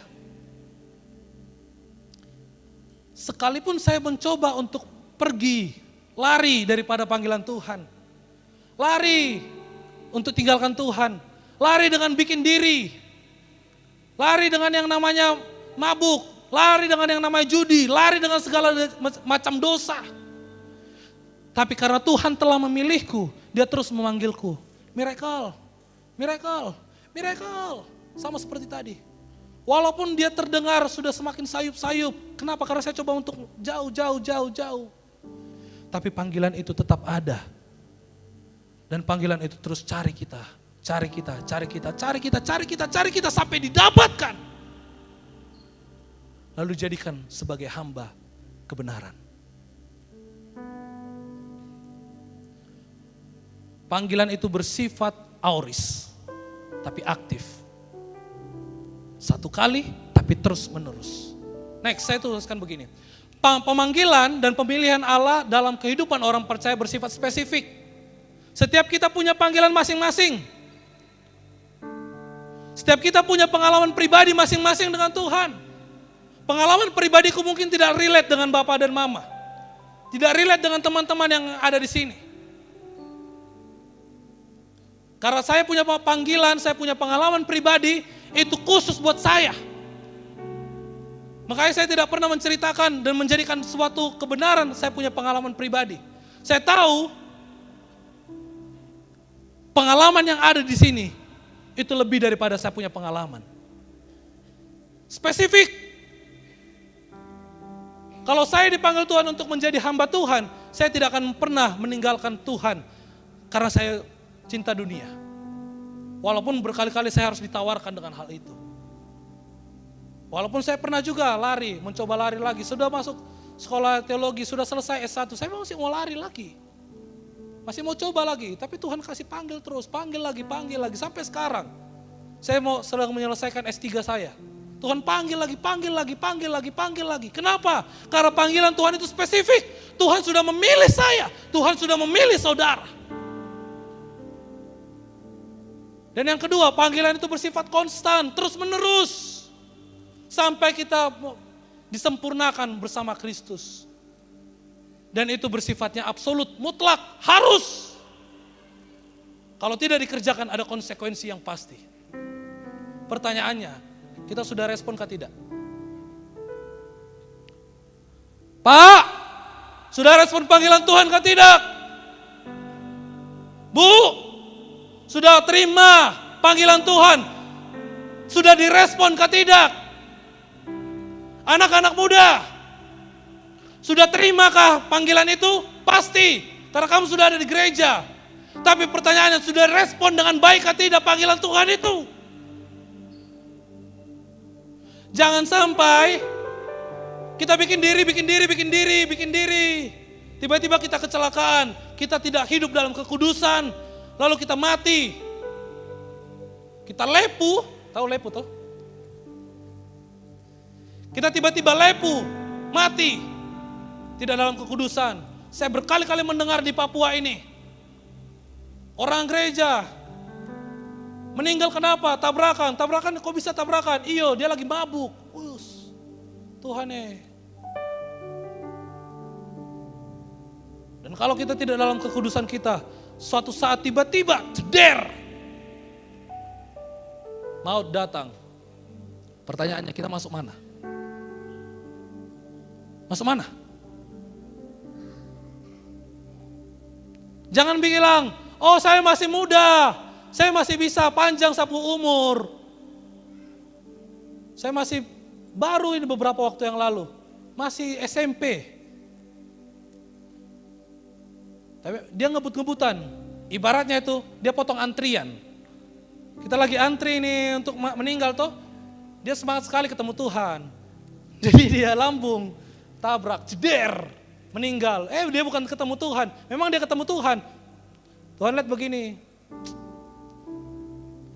Sekalipun saya mencoba untuk pergi, lari daripada panggilan Tuhan. Lari untuk tinggalkan Tuhan. Lari dengan bikin diri. Lari dengan yang namanya mabuk. Lari dengan yang namanya judi. Lari dengan segala macam dosa. Tapi karena Tuhan telah memilihku, Dia terus memanggilku. Miracle. Sama seperti tadi. Walaupun dia terdengar sudah semakin sayup-sayup. Kenapa? Karena saya coba untuk jauh. Tapi panggilan itu tetap ada. Dan panggilan itu terus cari kita, cari kita, cari kita, cari kita, cari kita, cari kita sampai didapatkan. Lalu jadikan sebagai hamba kebenaran. Panggilan itu bersifat auris, tapi aktif. Satu kali, tapi terus menerus. Next, saya tuliskan begini. Pemanggilan dan pemilihan Allah dalam kehidupan orang percaya bersifat spesifik. Setiap kita punya panggilan masing-masing. Setiap kita punya pengalaman pribadi masing-masing dengan Tuhan. Pengalaman pribadiku mungkin tidak relate dengan Bapak dan Mama. Tidak relate dengan teman-teman yang ada di sini. Karena saya punya panggilan, saya punya pengalaman pribadi, itu khusus buat saya. Makanya saya tidak pernah menceritakan dan menjadikan suatu kebenaran saya punya pengalaman pribadi. Saya tahu pengalaman yang ada di sini itu lebih daripada saya punya pengalaman. Spesifik. Kalau saya dipanggil Tuhan untuk menjadi hamba Tuhan, saya tidak akan pernah meninggalkan Tuhan karena saya cinta dunia. Walaupun berkali-kali saya harus ditawarkan dengan hal itu. Walaupun saya pernah juga lari, mencoba lari lagi. Sudah masuk sekolah teologi, sudah selesai S1, saya masih mau lari lagi. Masih mau coba lagi, tapi Tuhan kasih panggil terus, panggil lagi, sampai sekarang. Saya mau sedang menyelesaikan S3 saya. Tuhan panggil lagi, panggil lagi. Kenapa? Karena panggilan Tuhan itu spesifik. Tuhan sudah memilih saya, Tuhan sudah memilih saudara. Dan yang kedua, panggilan itu bersifat konstan, terus menerus. Sampai kita disempurnakan bersama Kristus. Dan itu bersifatnya absolut, mutlak, harus. Kalau tidak dikerjakan ada konsekuensi yang pasti. Pertanyaannya, kita sudah respon kah tidak? Pak, sudah respon panggilan Tuhan kah tidak? Bu, sudah terima panggilan Tuhan? Sudah direspon kah tidak? Anak-anak muda, sudah terimakah panggilan itu? Pasti, karena kamu sudah ada di gereja. Tapi pertanyaannya, sudah respon dengan baik atau tidak panggilan Tuhan itu? Jangan sampai kita bikin diri. Tiba-tiba kita kecelakaan, kita tidak hidup dalam kekudusan, lalu kita mati. Kita lepu, tahu lepu toh? Kita tiba-tiba lepu, mati. Tidak dalam kekudusan. Saya berkali-kali mendengar di Papua ini. Orang gereja meninggal kenapa? Tabrakan kok bisa tabrakan? Iyo, dia lagi mabuk. Tuhan Dan kalau kita tidak dalam kekudusan kita, suatu saat tiba-tiba, jeder, maut datang. Pertanyaannya, kita masuk mana? Masuk mana? Jangan bilang, oh saya masih muda, saya masih bisa panjang sapu umur. Saya masih baru ini beberapa waktu yang lalu, masih SMP. Tapi dia ngebut-ngebutan, ibaratnya itu dia potong antrian. Kita lagi antri ini untuk meninggal toh, dia semangat sekali ketemu Tuhan. Jadi dia lambung, tabrak, jeder, meninggal. Dia bukan ketemu Tuhan, memang dia ketemu Tuhan. Tuhan lihat begini,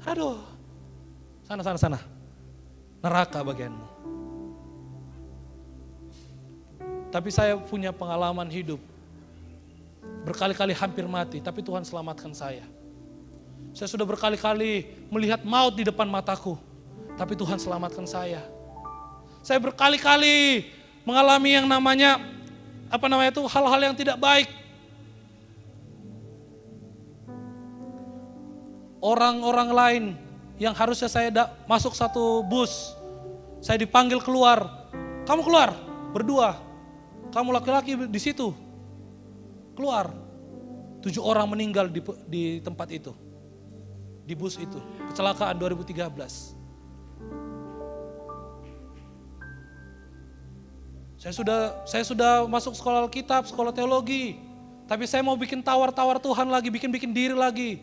aduh, sana, neraka bagianmu. Tapi saya punya pengalaman hidup, berkali-kali hampir mati, tapi Tuhan selamatkan saya. Saya sudah berkali-kali melihat maut di depan mataku, tapi Tuhan selamatkan saya. Saya berkali-kali mengalami yang namanya hal-hal yang tidak baik. Orang-orang lain yang harusnya saya masuk satu bus, saya dipanggil keluar. Kamu keluar berdua, kamu laki-laki di situ. Keluar. 7 orang meninggal di tempat itu. Di bus itu. Kecelakaan 2013. Saya sudah masuk sekolah Alkitab, sekolah teologi. Tapi saya mau bikin tawar-tawar Tuhan lagi, bikin-bikin diri lagi.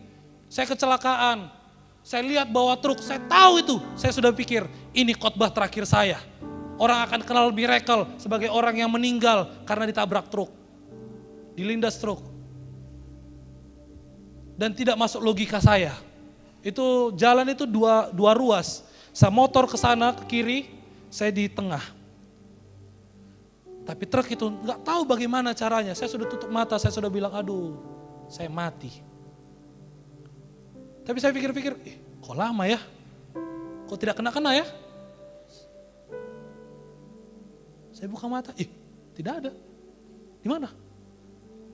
Saya kecelakaan, saya lihat bawa truk, saya tahu itu. Saya sudah pikir, ini khotbah terakhir saya. Orang akan kenal miracle sebagai orang yang meninggal karena ditabrak truk. Dilindas truk. Dan tidak masuk logika saya. Itu jalan itu dua ruas. Saya motor ke sana, ke kiri, saya di tengah. Tapi truk itu nggak tahu bagaimana caranya. Saya sudah tutup mata, saya sudah bilang, aduh, saya mati. Tapi saya pikir-pikir, kok lama ya? Kok tidak kena-kena ya? Saya buka mata, tidak ada. Di mana?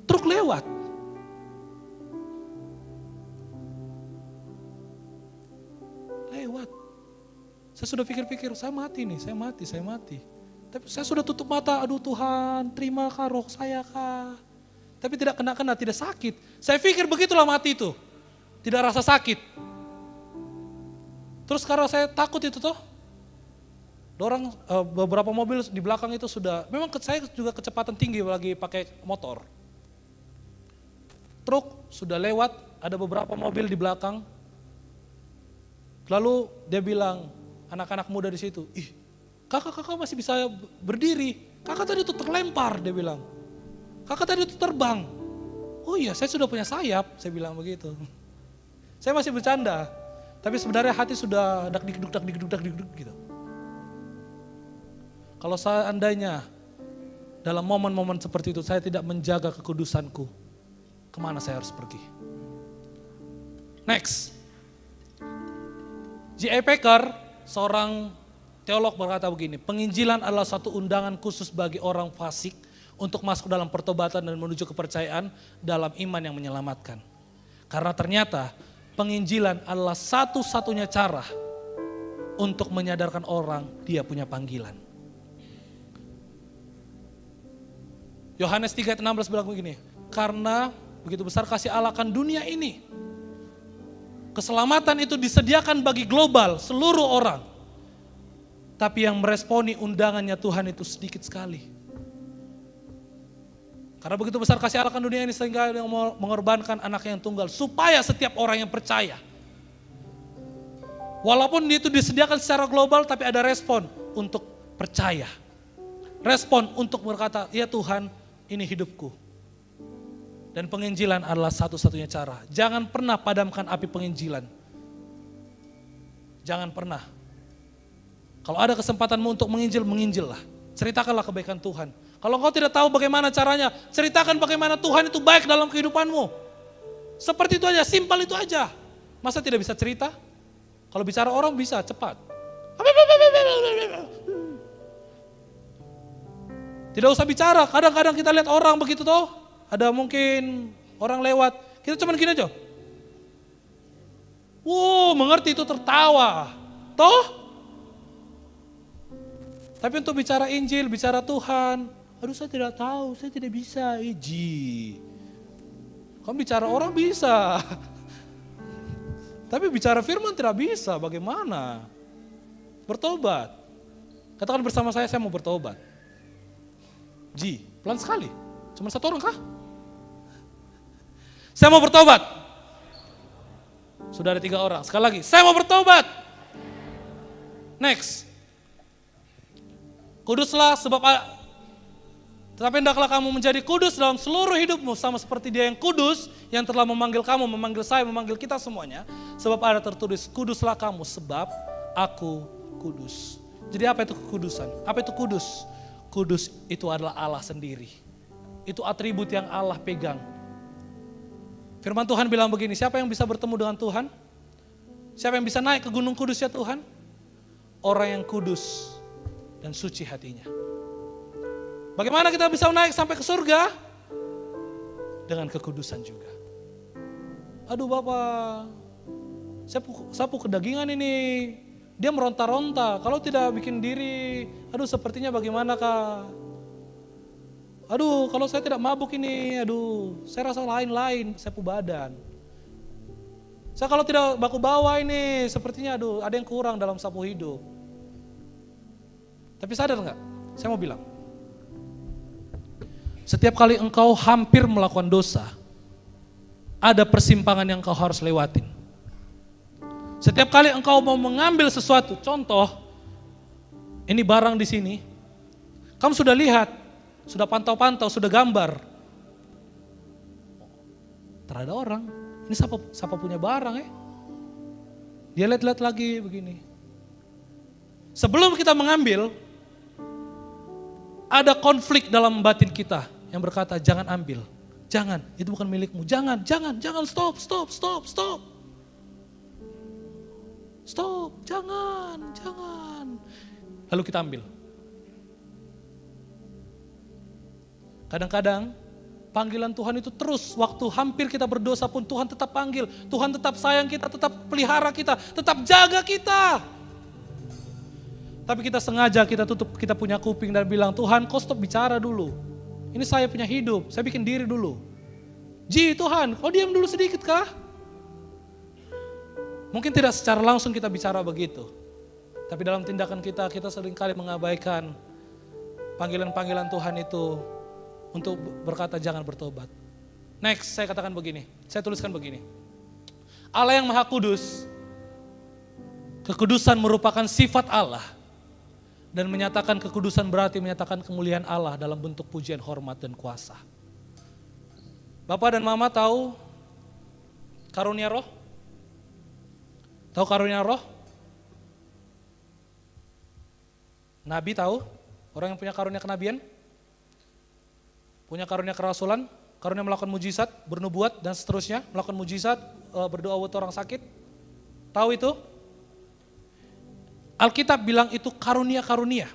Truk lewat. Lewat. Saya sudah pikir-pikir, saya mati nih, saya mati. Tapi saya sudah tutup mata, aduh Tuhan, terima kah roh saya kah? Tapi tidak kena-kena, tidak sakit. Saya pikir begitulah mati itu. Tidak rasa sakit. Terus karena saya takut itu toh. Orang beberapa mobil di belakang itu sudah, memang saya juga kecepatan tinggi lagi pakai motor. Truk sudah lewat, ada beberapa mobil di belakang. Lalu dia bilang, anak-anak muda di situ, kakak masih bisa berdiri. Kakak tadi itu terlempar, dia bilang. Kakak tadi itu terbang. Oh iya, saya sudah punya sayap, saya bilang begitu. Saya masih bercanda, tapi sebenarnya hati sudah dak-dikduk gitu. Kalau seandainya dalam momen-momen seperti itu saya tidak menjaga kekudusanku, kemana saya harus pergi? Next. J.I. Packer, seorang teolog berkata begini, penginjilan adalah satu undangan khusus bagi orang fasik untuk masuk dalam pertobatan dan menuju kepercayaan dalam iman yang menyelamatkan. Karena ternyata penginjilan adalah satu-satunya cara untuk menyadarkan orang dia punya panggilan. Yohanes 3:16 bilang begini, karena begitu besar kasih Allah akan dunia ini, keselamatan itu disediakan bagi global, seluruh orang. Tapi yang meresponi undangannya Tuhan itu sedikit sekali. Karena begitu besar kasih Allah akan dunia ini sehingga dia mengorbankan anak yang tunggal. Supaya setiap orang yang percaya. Walaupun itu disediakan secara global tapi ada respon untuk percaya. Respon untuk berkata, ya Tuhan ini hidupku. Dan penginjilan adalah satu-satunya cara. Jangan pernah padamkan api penginjilan. Jangan pernah. Kalau ada kesempatanmu untuk menginjil, menginjillah. Ceritakanlah kebaikan Tuhan. Kalau kau tidak tahu bagaimana caranya, ceritakan bagaimana Tuhan itu baik dalam kehidupanmu. Seperti itu aja, simpel itu aja. Masa tidak bisa cerita? Kalau bicara orang bisa, cepat. Tidak usah bicara, kadang-kadang kita lihat orang begitu toh. Ada mungkin orang lewat, kita cuma gini aja. Wow, mengerti itu tertawa. Toh? Tapi untuk bicara Injil, bicara Tuhan, aduh saya tidak tahu, saya tidak bisa. Kamu bicara orang bisa. Tapi bicara firman tidak bisa, bagaimana? Bertobat. Katakan bersama saya mau bertobat. Pelan sekali. Cuma satu orang kah? Saya mau bertobat. Sudah ada 3 orang. Sekali lagi, saya mau bertobat. Next. Kuduslah tetapi hendaklah kamu menjadi kudus dalam seluruh hidupmu sama seperti Dia yang kudus yang telah memanggil kamu, memanggil saya, memanggil kita semuanya. Sebab ada tertulis, kuduslah kamu sebab aku kudus. Jadi apa itu kekudusan? Apa itu kudus? Kudus itu adalah Allah sendiri. Itu atribut yang Allah pegang. Firman Tuhan bilang begini, siapa yang bisa bertemu dengan Tuhan? Siapa yang bisa naik ke gunung kudus ya Tuhan? Orang yang kudus dan suci hatinya. Bagaimana kita bisa naik sampai ke surga? Dengan kekudusan juga. Aduh Bapak, sapu kedagingan ini, dia meronta-ronta. Kalau tidak bikin diri, aduh sepertinya bagaimana kah? Aduh kalau saya tidak mabuk ini, aduh saya rasa lain-lain, sapu badan. Saya kalau tidak baku bawa ini, sepertinya aduh ada yang kurang dalam sapu hidup. Tapi sadar enggak? Saya mau bilang. Setiap kali engkau hampir melakukan dosa, ada persimpangan yang engkau harus lewatin. Setiap kali engkau mau mengambil sesuatu, contoh, ini barang di sini, kamu sudah lihat, sudah pantau-pantau, sudah gambar. Terada orang, ini siapa punya barang ya? Dia lihat-lihat lagi begini. Sebelum kita mengambil, ada konflik dalam batin kita yang berkata jangan ambil. Jangan, itu bukan milikmu. Jangan, stop. Stop, jangan. Lalu kita ambil. Kadang-kadang panggilan Tuhan itu terus, waktu hampir kita berdosa pun Tuhan tetap panggil. Tuhan tetap sayang kita, tetap pelihara kita, tetap jaga kita. Tapi kita sengaja, kita tutup, kita punya kuping dan bilang, Tuhan kau stop bicara dulu. Ini saya punya hidup, saya bikin diri dulu. Tuhan, kau diam dulu sedikit kah? Mungkin tidak secara langsung kita bicara begitu. Tapi dalam tindakan kita seringkali mengabaikan panggilan-panggilan Tuhan itu untuk berkata jangan bertobat. Next, saya katakan begini, saya tuliskan begini. Allah yang Maha Kudus, kekudusan merupakan sifat Allah. Dan menyatakan kekudusan berarti menyatakan kemuliaan Allah dalam bentuk pujian, hormat, dan kuasa. Bapak dan Mama tahu karunia roh? Tahu karunia roh? Nabi tahu? Orang yang punya karunia kenabian? Punya karunia kerasulan? Karunia melakukan mujizat, bernubuat, dan seterusnya. Melakukan mujizat, berdoa buat orang sakit. Tahu itu? Alkitab bilang itu karunia-karunia.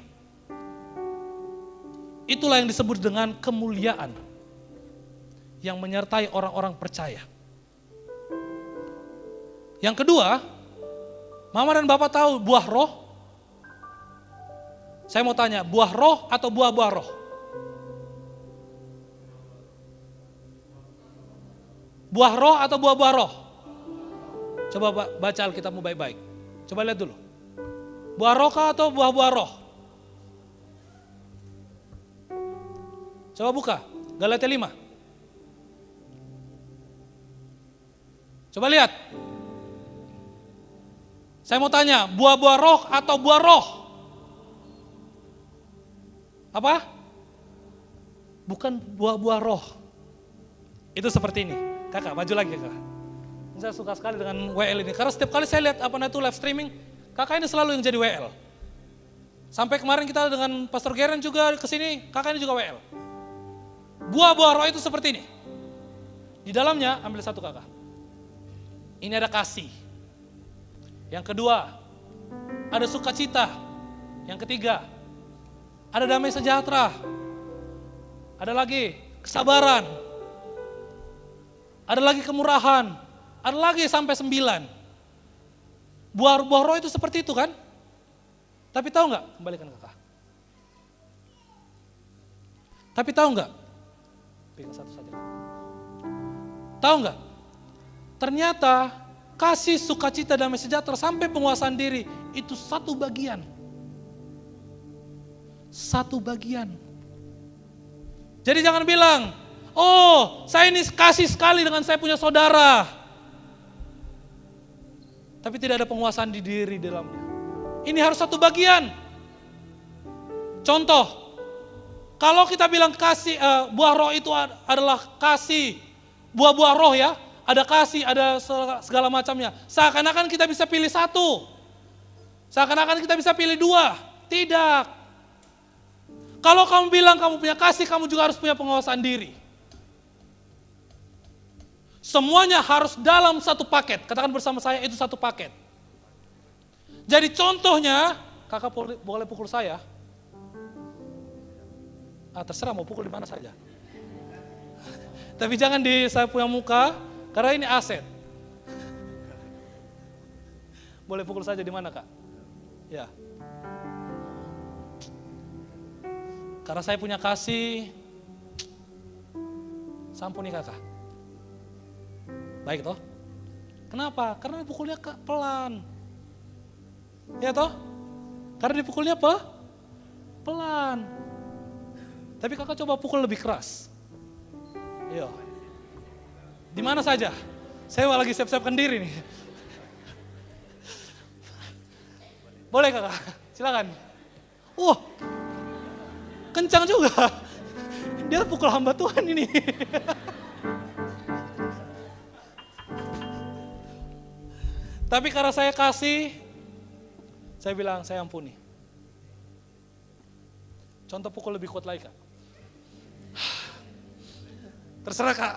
Itulah yang disebut dengan kemuliaan yang menyertai orang-orang percaya. Yang kedua, Mama dan Bapak tahu buah roh? Saya mau tanya, buah roh atau buah-buah roh? Buah roh atau buah-buah roh? Coba baca Alkitabmu baik-baik. Coba lihat dulu. Buah roh kah atau buah-buah roh? Coba buka, Galatia 5. Coba lihat. Saya mau tanya, buah-buah roh atau buah roh? Apa? Bukan buah-buah roh. Itu seperti ini. Kakak, maju lagi kakak. Saya suka sekali dengan WL ini. Karena setiap kali saya lihat live streaming, kakak ini selalu yang jadi WL. Sampai kemarin kita dengan Pastor Geren juga kesini, kakak ini juga WL. Buah-buah roh itu seperti ini. Di dalamnya, ambil satu kakak. Ini ada kasih. Yang kedua, ada sukacita. Yang ketiga, ada damai sejahtera. Ada lagi kesabaran. Ada lagi kemurahan. Ada lagi sampai 9. Buah roh itu seperti itu kan? Tapi tahu nggak? Kembalikan kakak. Tapi tahu nggak? Pegang satu saja. Tahu nggak? Ternyata kasih, sukacita, damai sejahtera sampai penguasaan diri itu satu bagian. Satu bagian. Jadi jangan bilang, oh saya ini kasih sekali dengan saya punya saudara. Tapi tidak ada penguasaan di diri dalamnya. Ini harus satu bagian. Contoh, kalau kita bilang kasih, buah roh itu adalah kasih, buah-buah roh ya, ada kasih, ada segala macamnya. Seakan-akan kita bisa pilih satu. Seakan-akan kita bisa pilih dua. Tidak. Kalau kamu bilang kamu punya kasih, kamu juga harus punya penguasaan diri. Semuanya harus dalam satu paket. Katakan bersama saya, itu satu paket. Jadi contohnya, kakak boleh pukul saya. Terserah mau pukul di mana saja. Tapi jangan di saya punya muka, karena ini aset. Boleh pukul saja di mana kak? Ya. Karena saya punya kasih, sampuni kakak. Baik toh? Kenapa? Karena dipukulnya pelan. Ya toh? Karena dipukulnya apa? Pelan. Tapi kakak coba pukul lebih keras. Yo. Di mana saja? Saya lagi siap-siapkan diri nih. Boleh kakak? Silakan. Wah, kencang juga. Dia pukul hamba Tuhan ini. Tapi karena saya kasih, saya bilang saya ampuni. Contoh pukul lebih kuat lagi kak. Terserah kak.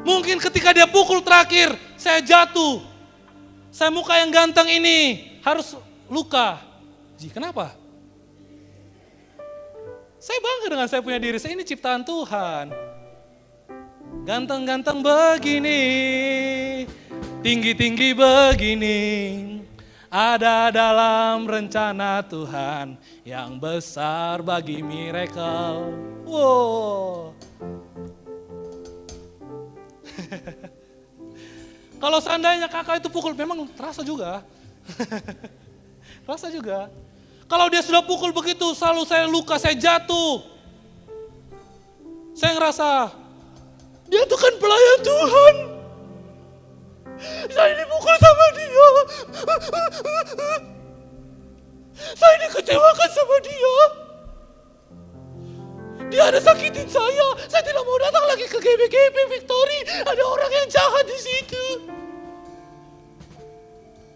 Mungkin ketika dia pukul terakhir, saya jatuh. Saya muka yang ganteng ini harus luka. Kenapa? Saya bangga dengan saya punya diri. Saya ini ciptaan Tuhan. Ganteng-ganteng begini, tinggi-tinggi begini, ada dalam rencana Tuhan yang besar bagi miracle. Wow. Kalau seandainya kakak itu pukul, memang terasa juga. Terasa juga. Kalau dia sudah pukul begitu, selalu saya luka, saya jatuh. Saya ngerasa, dia itu kan pelayan Tuhan. Saya dipukul sama dia. Saya dikecewakan sama dia. Dia ada sakitin saya tidak mau datang lagi ke GBGB Victory. Ada orang yang jahat di situ.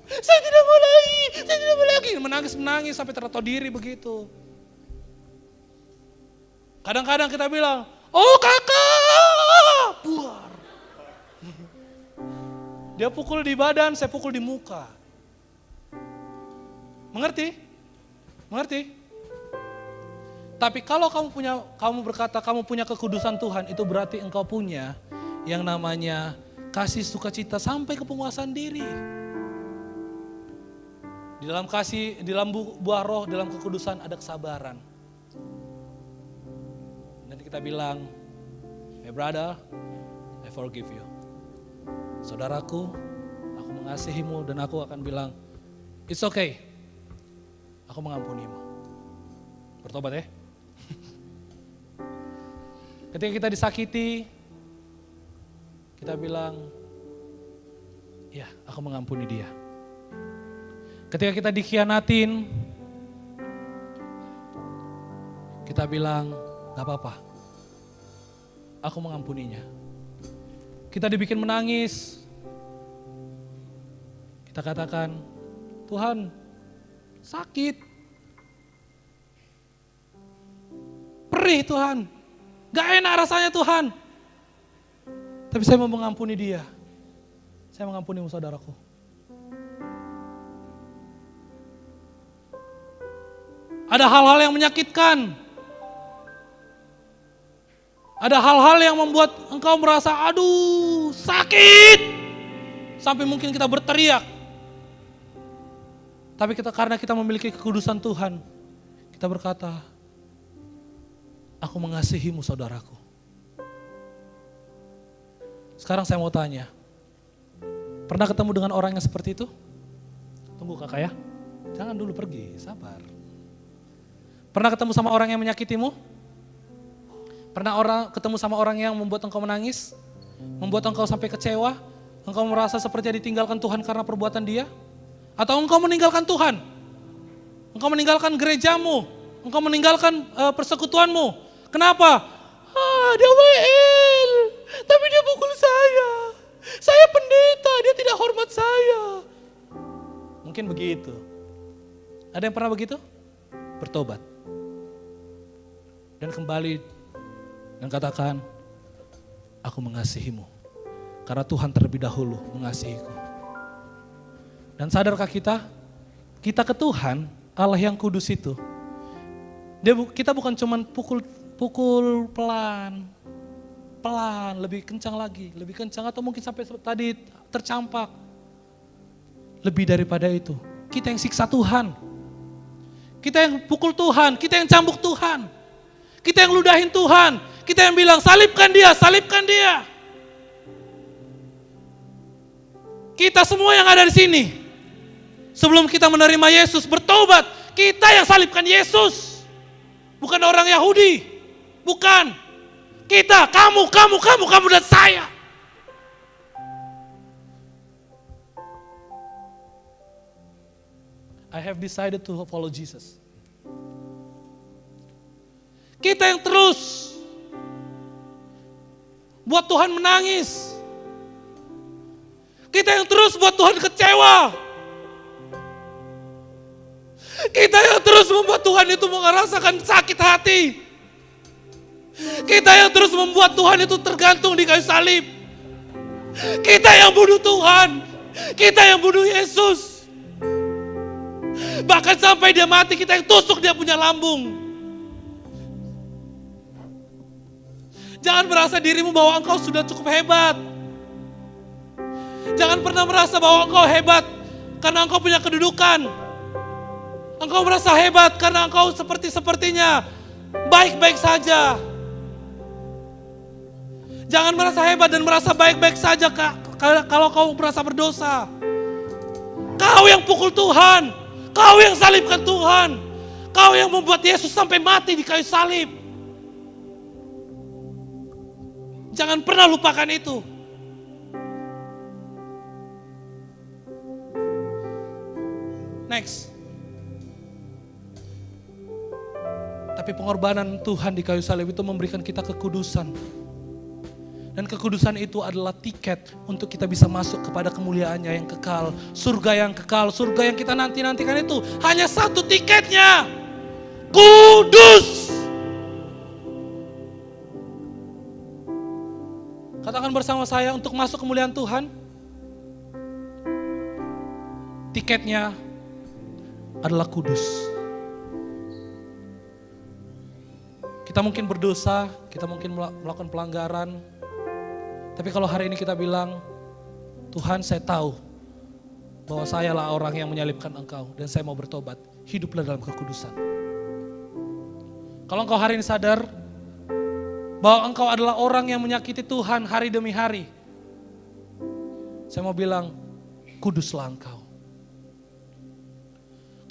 Saya tidak mau lagi. Menangis sampai tertawa diri begitu. Kadang-kadang kita bilang, oh kakak, buar. Dia pukul di badan, saya pukul di muka. Mengerti? Tapi kalau kamu berkata kamu punya kekudusan Tuhan, itu berarti engkau punya yang namanya kasih sukacita sampai kepuasan diri. Di dalam kasih, di dalam buah roh, dalam kekudusan ada kesabaran. Dan kita bilang, my brother, I forgive you. Saudaraku, aku mengasihimu dan aku akan bilang, it's okay. Aku mengampunimu. Bertobat ya. Ketika kita disakiti, kita bilang, ya aku mengampuni dia. Ketika kita dikhianatin, kita bilang, gak apa-apa, aku mengampuninya. Kita dibikin menangis, kita katakan, Tuhan, sakit, perih Tuhan, gak enak rasanya Tuhan. Tapi saya mau mengampuni dia. Saya mengampunimu saudaraku. Ada hal-hal yang menyakitkan. Ada hal-hal yang membuat engkau merasa aduh sakit. Sampai mungkin kita berteriak. Tapi karena kita memiliki kekudusan Tuhan, kita berkata, aku mengasihimu saudaraku. Sekarang saya mau tanya, pernah ketemu dengan orang yang seperti itu? Tunggu kakak ya, jangan dulu pergi, sabar. Pernah ketemu sama orang yang menyakitimu? Pernah ketemu sama orang yang membuat engkau menangis? Membuat engkau sampai kecewa? Engkau merasa seperti ditinggalkan Tuhan karena perbuatan dia? Atau engkau meninggalkan Tuhan? Engkau meninggalkan gerejamu? Engkau meninggalkan persekutuanmu? Kenapa? Dia WL, tapi dia pukul saya. Saya pendeta, dia tidak hormat saya. Mungkin begitu. Ada yang pernah begitu? Bertobat. Dan kembali dan katakan, aku mengasihimu. Karena Tuhan terlebih dahulu mengasihiku. Dan sadarkah kita? Kita ke Tuhan, Allah yang kudus itu. Kita bukan cuman pukul pelan, lebih kencang lagi, lebih kencang atau mungkin sampai tadi tercampak. Lebih daripada itu, kita yang siksa Tuhan. Kita yang pukul Tuhan, kita yang cambuk Tuhan. Kita yang ludahin Tuhan, kita yang bilang salibkan dia, salibkan dia. Kita semua yang ada di sini, sebelum kita menerima Yesus, bertobat, kita yang salibkan Yesus. Bukan orang Yahudi. Bukan. Kita, kamu dan saya. I have decided to follow Jesus. Kita yang terus buat Tuhan menangis. Kita yang terus buat Tuhan kecewa. Kita yang terus membuat Tuhan itu merasakan sakit hati. Kita yang terus membuat Tuhan itu tergantung di kayu salib. Kita yang bunuh Tuhan. Kita yang bunuh Yesus. Bahkan sampai dia mati, kita yang tusuk dia punya lambung. Jangan merasa dirimu bahwa engkau sudah cukup hebat. Jangan pernah merasa bahwa engkau hebat karena engkau punya kedudukan. Engkau merasa hebat karena engkau sepertinya baik-baik saja. Jangan merasa hebat dan merasa baik-baik saja kalau kau merasa berdosa. Kau yang pukul Tuhan, kau yang salibkan Tuhan, kau yang membuat Yesus sampai mati di kayu salib. Jangan pernah lupakan itu. Next. Tapi pengorbanan Tuhan di kayu salib itu memberikan kita kekudusan. Dan kekudusan itu adalah tiket untuk kita bisa masuk kepada kemuliaannya yang kekal. Surga yang kekal, surga yang kita nanti-nantikan itu hanya satu tiketnya. Kudus. Katakan bersama saya, untuk masuk kemuliaan Tuhan, tiketnya adalah kudus. Kita mungkin berdosa, kita mungkin melakukan pelanggaran. Tapi kalau hari ini kita bilang, Tuhan, saya tahu bahwa sayalah orang yang menyalibkan Engkau dan saya mau bertobat. Hiduplah dalam kekudusan. Kalau engkau hari ini sadar bahwa engkau adalah orang yang menyakiti Tuhan hari demi hari, saya mau bilang, kuduslah engkau.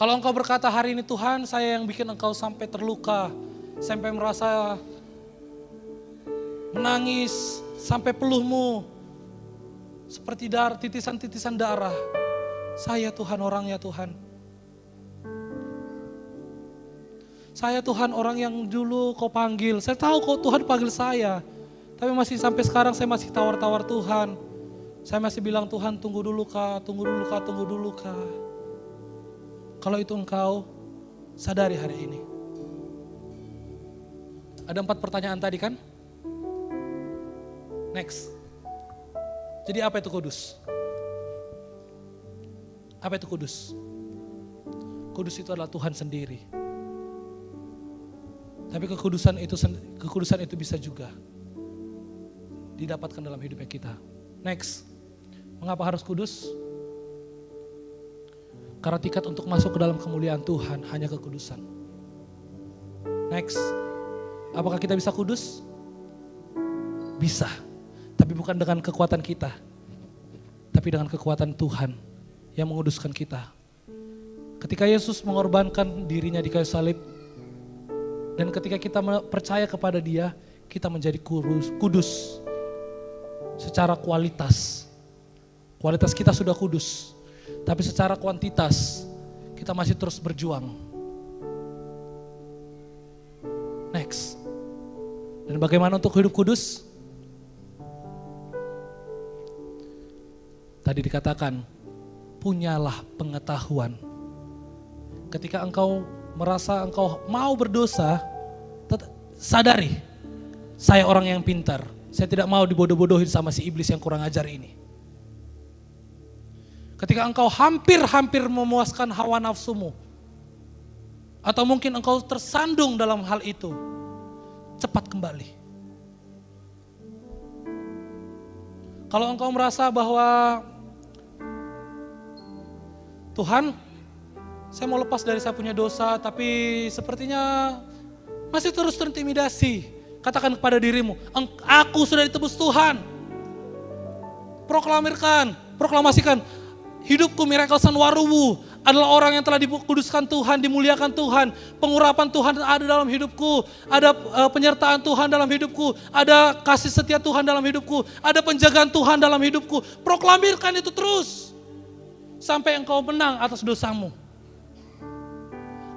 Kalau engkau berkata hari ini, Tuhan, saya yang bikin engkau sampai terluka, sampai merasa menangis, sampai peluhmu seperti titisan-titisan darah. Saya Tuhan orangnya Tuhan. Saya Tuhan orang yang dulu kau panggil. Saya tahu kau Tuhan panggil saya. Tapi masih sampai sekarang saya masih tawar-tawar Tuhan. Saya masih bilang, Tuhan tunggu dulu kah, tunggu dulu kah, tunggu dulu kah. Kalau itu engkau sadari hari ini. Ada 4 pertanyaan tadi kan? Next. Jadi apa itu kudus? Apa itu kudus? Kudus itu adalah Tuhan sendiri. Tapi kekudusan itu bisa juga didapatkan dalam hidupnya kita. Next. Mengapa harus kudus? Karena tiket untuk masuk ke dalam kemuliaan Tuhan hanya kekudusan. Next. Apakah kita bisa kudus? Bisa. Tapi bukan dengan kekuatan kita, tapi dengan kekuatan Tuhan yang menguduskan kita. Ketika Yesus mengorbankan dirinya di kayu salib, dan ketika kita percaya kepada Dia, kita menjadi kudus secara kualitas. Kualitas kita sudah kudus, tapi secara kuantitas kita masih terus berjuang. Next. Dan bagaimana untuk hidup kudus? Tadi dikatakan, punyalah pengetahuan. Ketika engkau merasa engkau mau berdosa, sadari, saya orang yang pintar. Saya tidak mau dibodoh-bodohin sama si iblis yang kurang ajar ini. Ketika engkau hampir memuaskan hawa nafsumu, atau mungkin engkau tersandung dalam hal itu, cepat kembali. Kalau engkau merasa bahwa Tuhan, saya mau lepas dari saya punya dosa, tapi sepertinya masih terus terintimidasi. Katakan kepada dirimu, aku sudah ditebus Tuhan. Proklamirkan, Proklamasikan, hidupku Miracle Waruwu adalah orang yang telah dikuduskan Tuhan, dimuliakan Tuhan. Pengurapan Tuhan ada dalam hidupku. Ada penyertaan Tuhan dalam hidupku. Ada kasih setia Tuhan dalam hidupku. Ada penjagaan Tuhan dalam hidupku. Proklamirkan itu terus. Sampai engkau menang atas dosamu.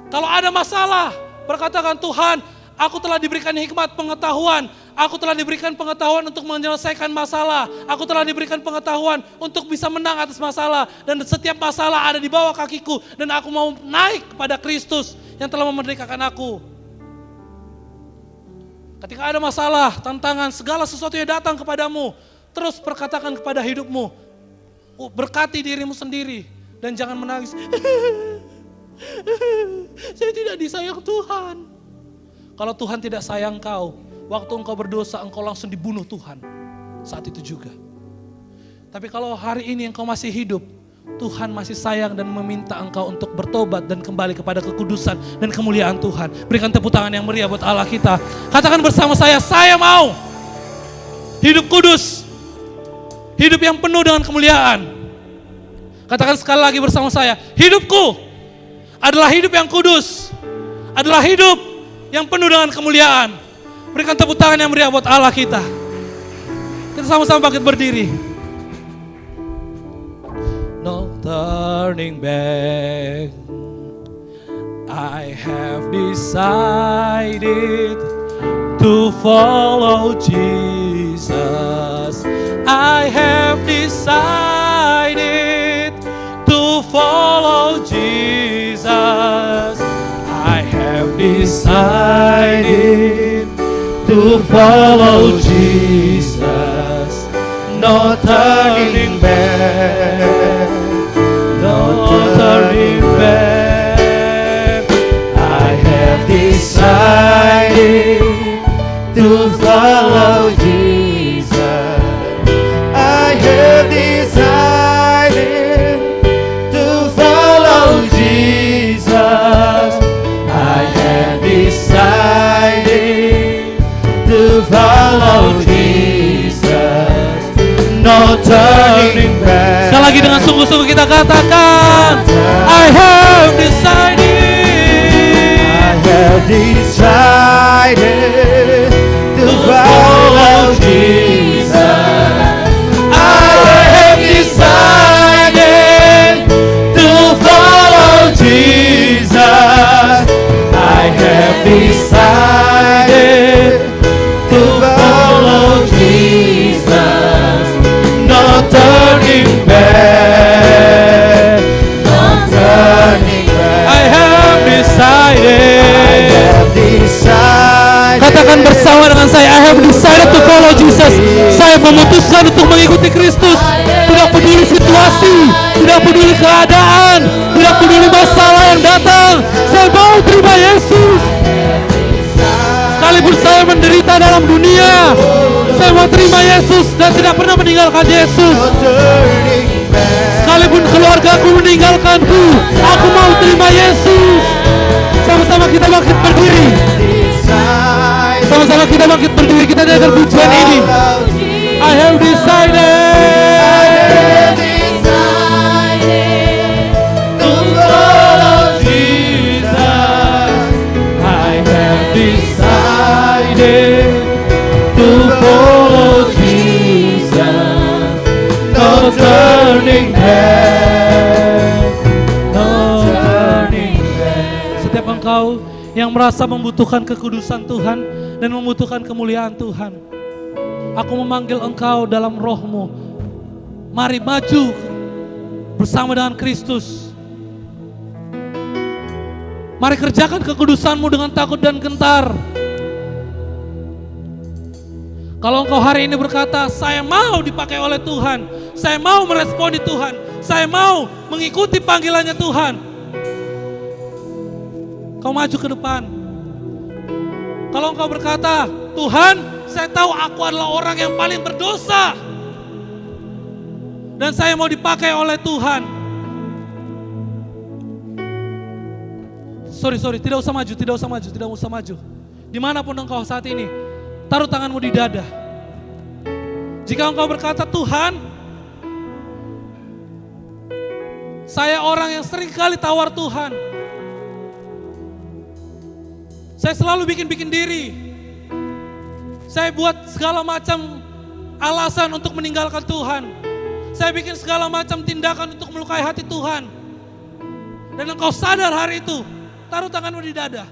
Kalau ada masalah, berkatakan Tuhan, aku telah diberikan hikmat pengetahuan. Aku telah diberikan pengetahuan untuk menyelesaikan masalah. Aku telah diberikan pengetahuan untuk bisa menang atas masalah. Dan setiap masalah ada di bawah kakiku. Dan aku mau naik kepada Kristus yang telah memerdekakan aku. Ketika ada masalah, tantangan, segala sesuatu yang datang kepadamu, terus perkatakan kepada hidupmu, berkati dirimu sendiri. Dan jangan menangis. Saya tidak disayang Tuhan. Kalau Tuhan tidak sayang kau, waktu engkau berdosa engkau langsung dibunuh Tuhan. Saat itu juga. Tapi kalau hari ini engkau masih hidup, Tuhan masih sayang dan meminta engkau untuk bertobat dan kembali kepada kekudusan dan kemuliaan Tuhan. Berikan tepuk tangan yang meriah buat Allah kita. Katakan bersama saya mau hidup kudus. Hidup yang penuh dengan kemuliaan. Katakan sekali lagi bersama saya, hidupku adalah hidup yang kudus. Adalah hidup yang penuh dengan kemuliaan. Berikan tepuk tangan yang meriah buat Allah kita. Kita sama-sama bangkit berdiri. No turning back. I have decided to follow Jesus. I have decided to follow Jesus. I have decided to follow Jesus. No turning back. No turning back. I have decided to follow Jesus. I have decided to follow Jesus. I have decided to follow Jesus. No turning back. Sekali lagi dengan sungguh-sungguh kita katakan, I have decided. I have decided to follow Jesus. I have decided to follow Jesus. I have decided to follow Jesus. No turning back. No turning back. I have decided. I have decided. Katakan bersama dengan saya, I have decided to follow Jesus. Saya memutuskan untuk mengikuti Kristus. Tidak peduli situasi, tidak peduli keadaan, tidak peduli masalah yang datang. Saya mau terima Yesus. Sekalipun saya menderita dalam dunia, saya mau terima Yesus dan tidak pernah meninggalkan Yesus. Sekalipun keluargaku meninggalkanku, aku mau terima Yesus. Sama-sama kita bangkit berdiri. Sama-sama kita bangkit berdiri, kita dengar pujian ini. I have decided to follow Jesus. I have decided to follow Jesus. No turning back. No turning back. Setiap engkau yang merasa membutuhkan kekudusan Tuhan dan membutuhkan kemuliaan Tuhan, aku memanggil engkau dalam rohmu. Mari maju bersama dengan Kristus. Mari kerjakan kekudusanmu dengan takut dan gentar. Kalau engkau hari ini berkata, saya mau dipakai oleh Tuhan, saya mau meresponi Tuhan, saya mau mengikuti panggilannya Tuhan, kau maju ke depan. Kalau engkau berkata, Tuhan, saya tahu aku adalah orang yang paling berdosa dan saya mau dipakai oleh Tuhan. Sorry, tidak usah maju. Dimanapun engkau saat ini, taruh tanganmu di dada. Jika engkau berkata, Tuhan, Saya orang yang sering kali tawar Tuhan. Saya selalu bikin-bikin diri. Saya buat segala macam alasan untuk meninggalkan Tuhan. Saya bikin segala macam tindakan untuk melukai hati Tuhan. Dan engkau sadar hari itu, taruh tanganmu di dada.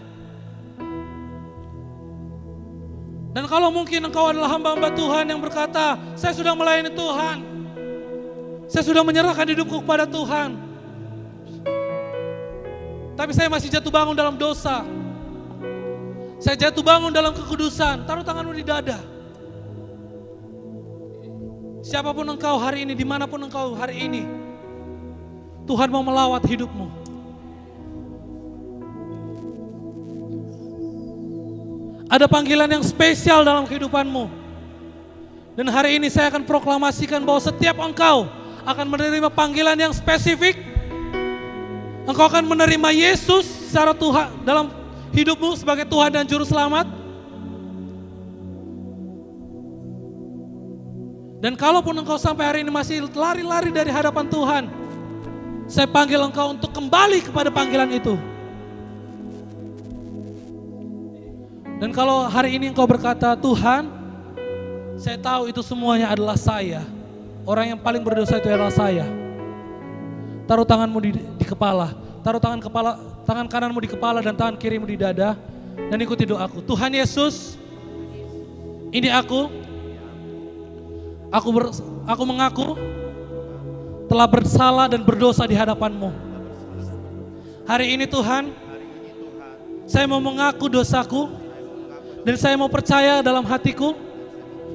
Dan kalau mungkin engkau adalah hamba-hamba Tuhan yang berkata, saya sudah melayani Tuhan. Saya sudah menyerahkan hidupku kepada Tuhan. Tapi saya masih jatuh bangun dalam dosa. Saya jatuh bangun dalam kekudusan. Taruh tanganmu di dada. Siapapun engkau hari ini, dimanapun engkau hari ini, Tuhan mau melawat hidupmu. Ada panggilan yang spesial dalam kehidupanmu. Dan hari ini saya akan proklamasikan bahwa setiap engkau akan menerima panggilan yang spesifik. Engkau akan menerima Yesus secara Tuhan dalam hidupmu sebagai Tuhan dan Juru Selamat. Dan kalaupun engkau sampai hari ini masih lari-lari dari hadapan Tuhan, saya panggil engkau untuk kembali kepada panggilan itu. Dan kalau hari ini engkau berkata, Tuhan, saya tahu itu semuanya adalah saya. Orang yang paling berdosa itu adalah saya. Taruh tanganmu di kepala. Taruh tangan kananmu di kepala dan tangan kirimu di dada. Dan ikuti doaku. Tuhan Yesus, ini aku. Aku mengaku telah bersalah dan berdosa di hadapan-Mu. Hari ini Tuhan, saya mau mengaku dosaku. Dan saya mau percaya dalam hatiku.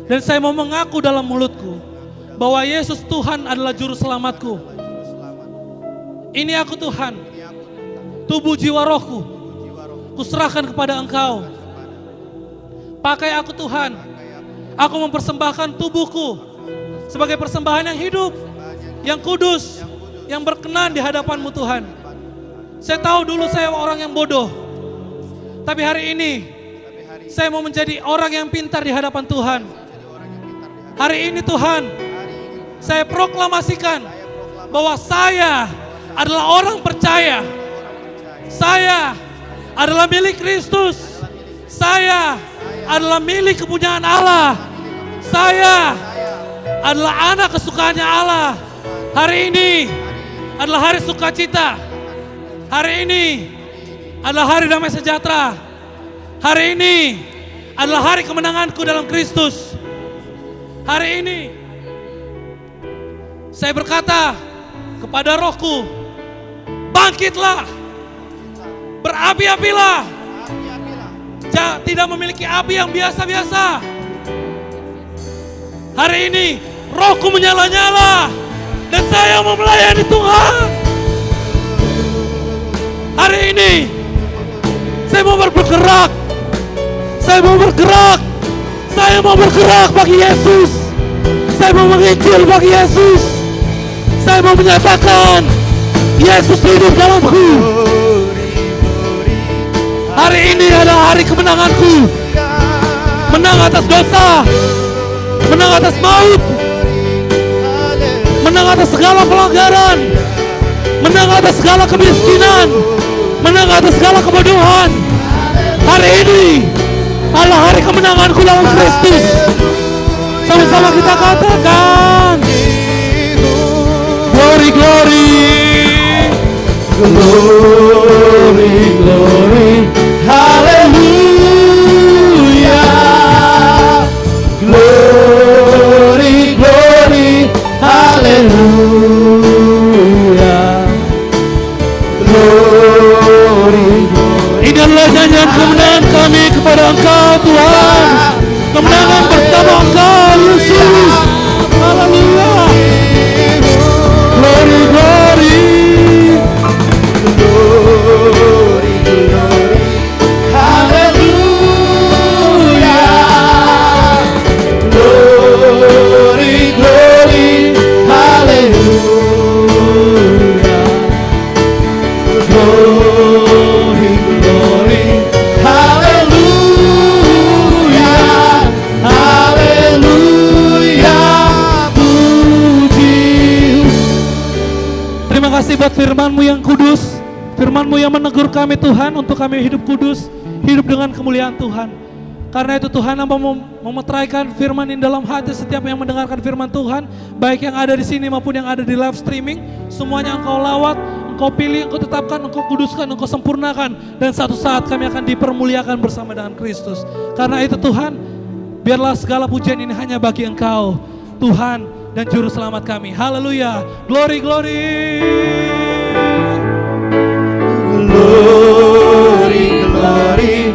Dan saya mau mengaku dalam mulutku. Bahwa Yesus Tuhan adalah Juru Selamatku. Ini aku Tuhan. Tubuh jiwa rohku. Kuserahkan kepada Engkau. Pakai aku Tuhan. Aku mempersembahkan tubuhku. Sebagai persembahan yang hidup. Yang kudus. Yang berkenan di hadapan-Mu Tuhan. Saya tahu dulu saya orang yang bodoh. Tapi hari ini saya mau menjadi orang yang pintar di hadapan Tuhan. Hari ini Tuhan, saya proklamasikan bahwa saya adalah orang percaya. Saya adalah milik Kristus. Saya adalah milik kepunyaan Allah. Saya adalah anak kesukaannya Allah. Hari ini adalah hari sukacita. Hari ini adalah hari damai sejahtera. Hari ini adalah hari kemenanganku dalam Kristus. Hari ini saya berkata kepada rohku, bangkitlah, berapi-apilah. Tidak memiliki api yang biasa-biasa. Hari ini rohku menyala-nyala dan saya mau melayani Tuhan. Hari ini saya mau bergerak. Saya mau bergerak. Saya mau bergerak bagi Yesus. Saya mau menginjil bagi Yesus. Saya mau menyatakan Yesus hidup dalamku. Hari ini adalah hari kemenanganku. Menang atas dosa. Menang atas maut. Menang atas segala pelanggaran. Menang atas segala kemiskinan. Menang atas segala kebodohan. Hari ini adalah hari kemenanganku dalam Kristus. Sama-sama kita katakan, glory, glory, glory, glory, hallelujah, glory, glory, hallelujah, glory. Ini adalah nyanyian kemenangan kami kepada Engkau Tuhan. Kemenangan bersama Engkau Yesus. Haleluya. Glory, glory. Glory, glory. Haleluya. Glory, glory. Haleluya. Glory, glory. Hallelujah. firman-Mu yang kudus, firman-Mu yang menegur kami Tuhan untuk kami hidup kudus, hidup dengan kemuliaan Tuhan. Karena itu Tuhan, hamba mau memetraikan firman ini dalam hati setiap yang mendengarkan firman Tuhan, baik yang ada di sini maupun yang ada di live streaming. Semuanya Engkau lawat, Engkau pilih, Engkau tetapkan, Engkau kuduskan, Engkau sempurnakan. Dan satu saat kami akan dipermuliakan bersama dengan Kristus. Karena itu Tuhan, biarlah segala pujian ini hanya bagi Engkau, Tuhan dan Juru Selamat kami. Haleluya, glory, glory. Glory, glory.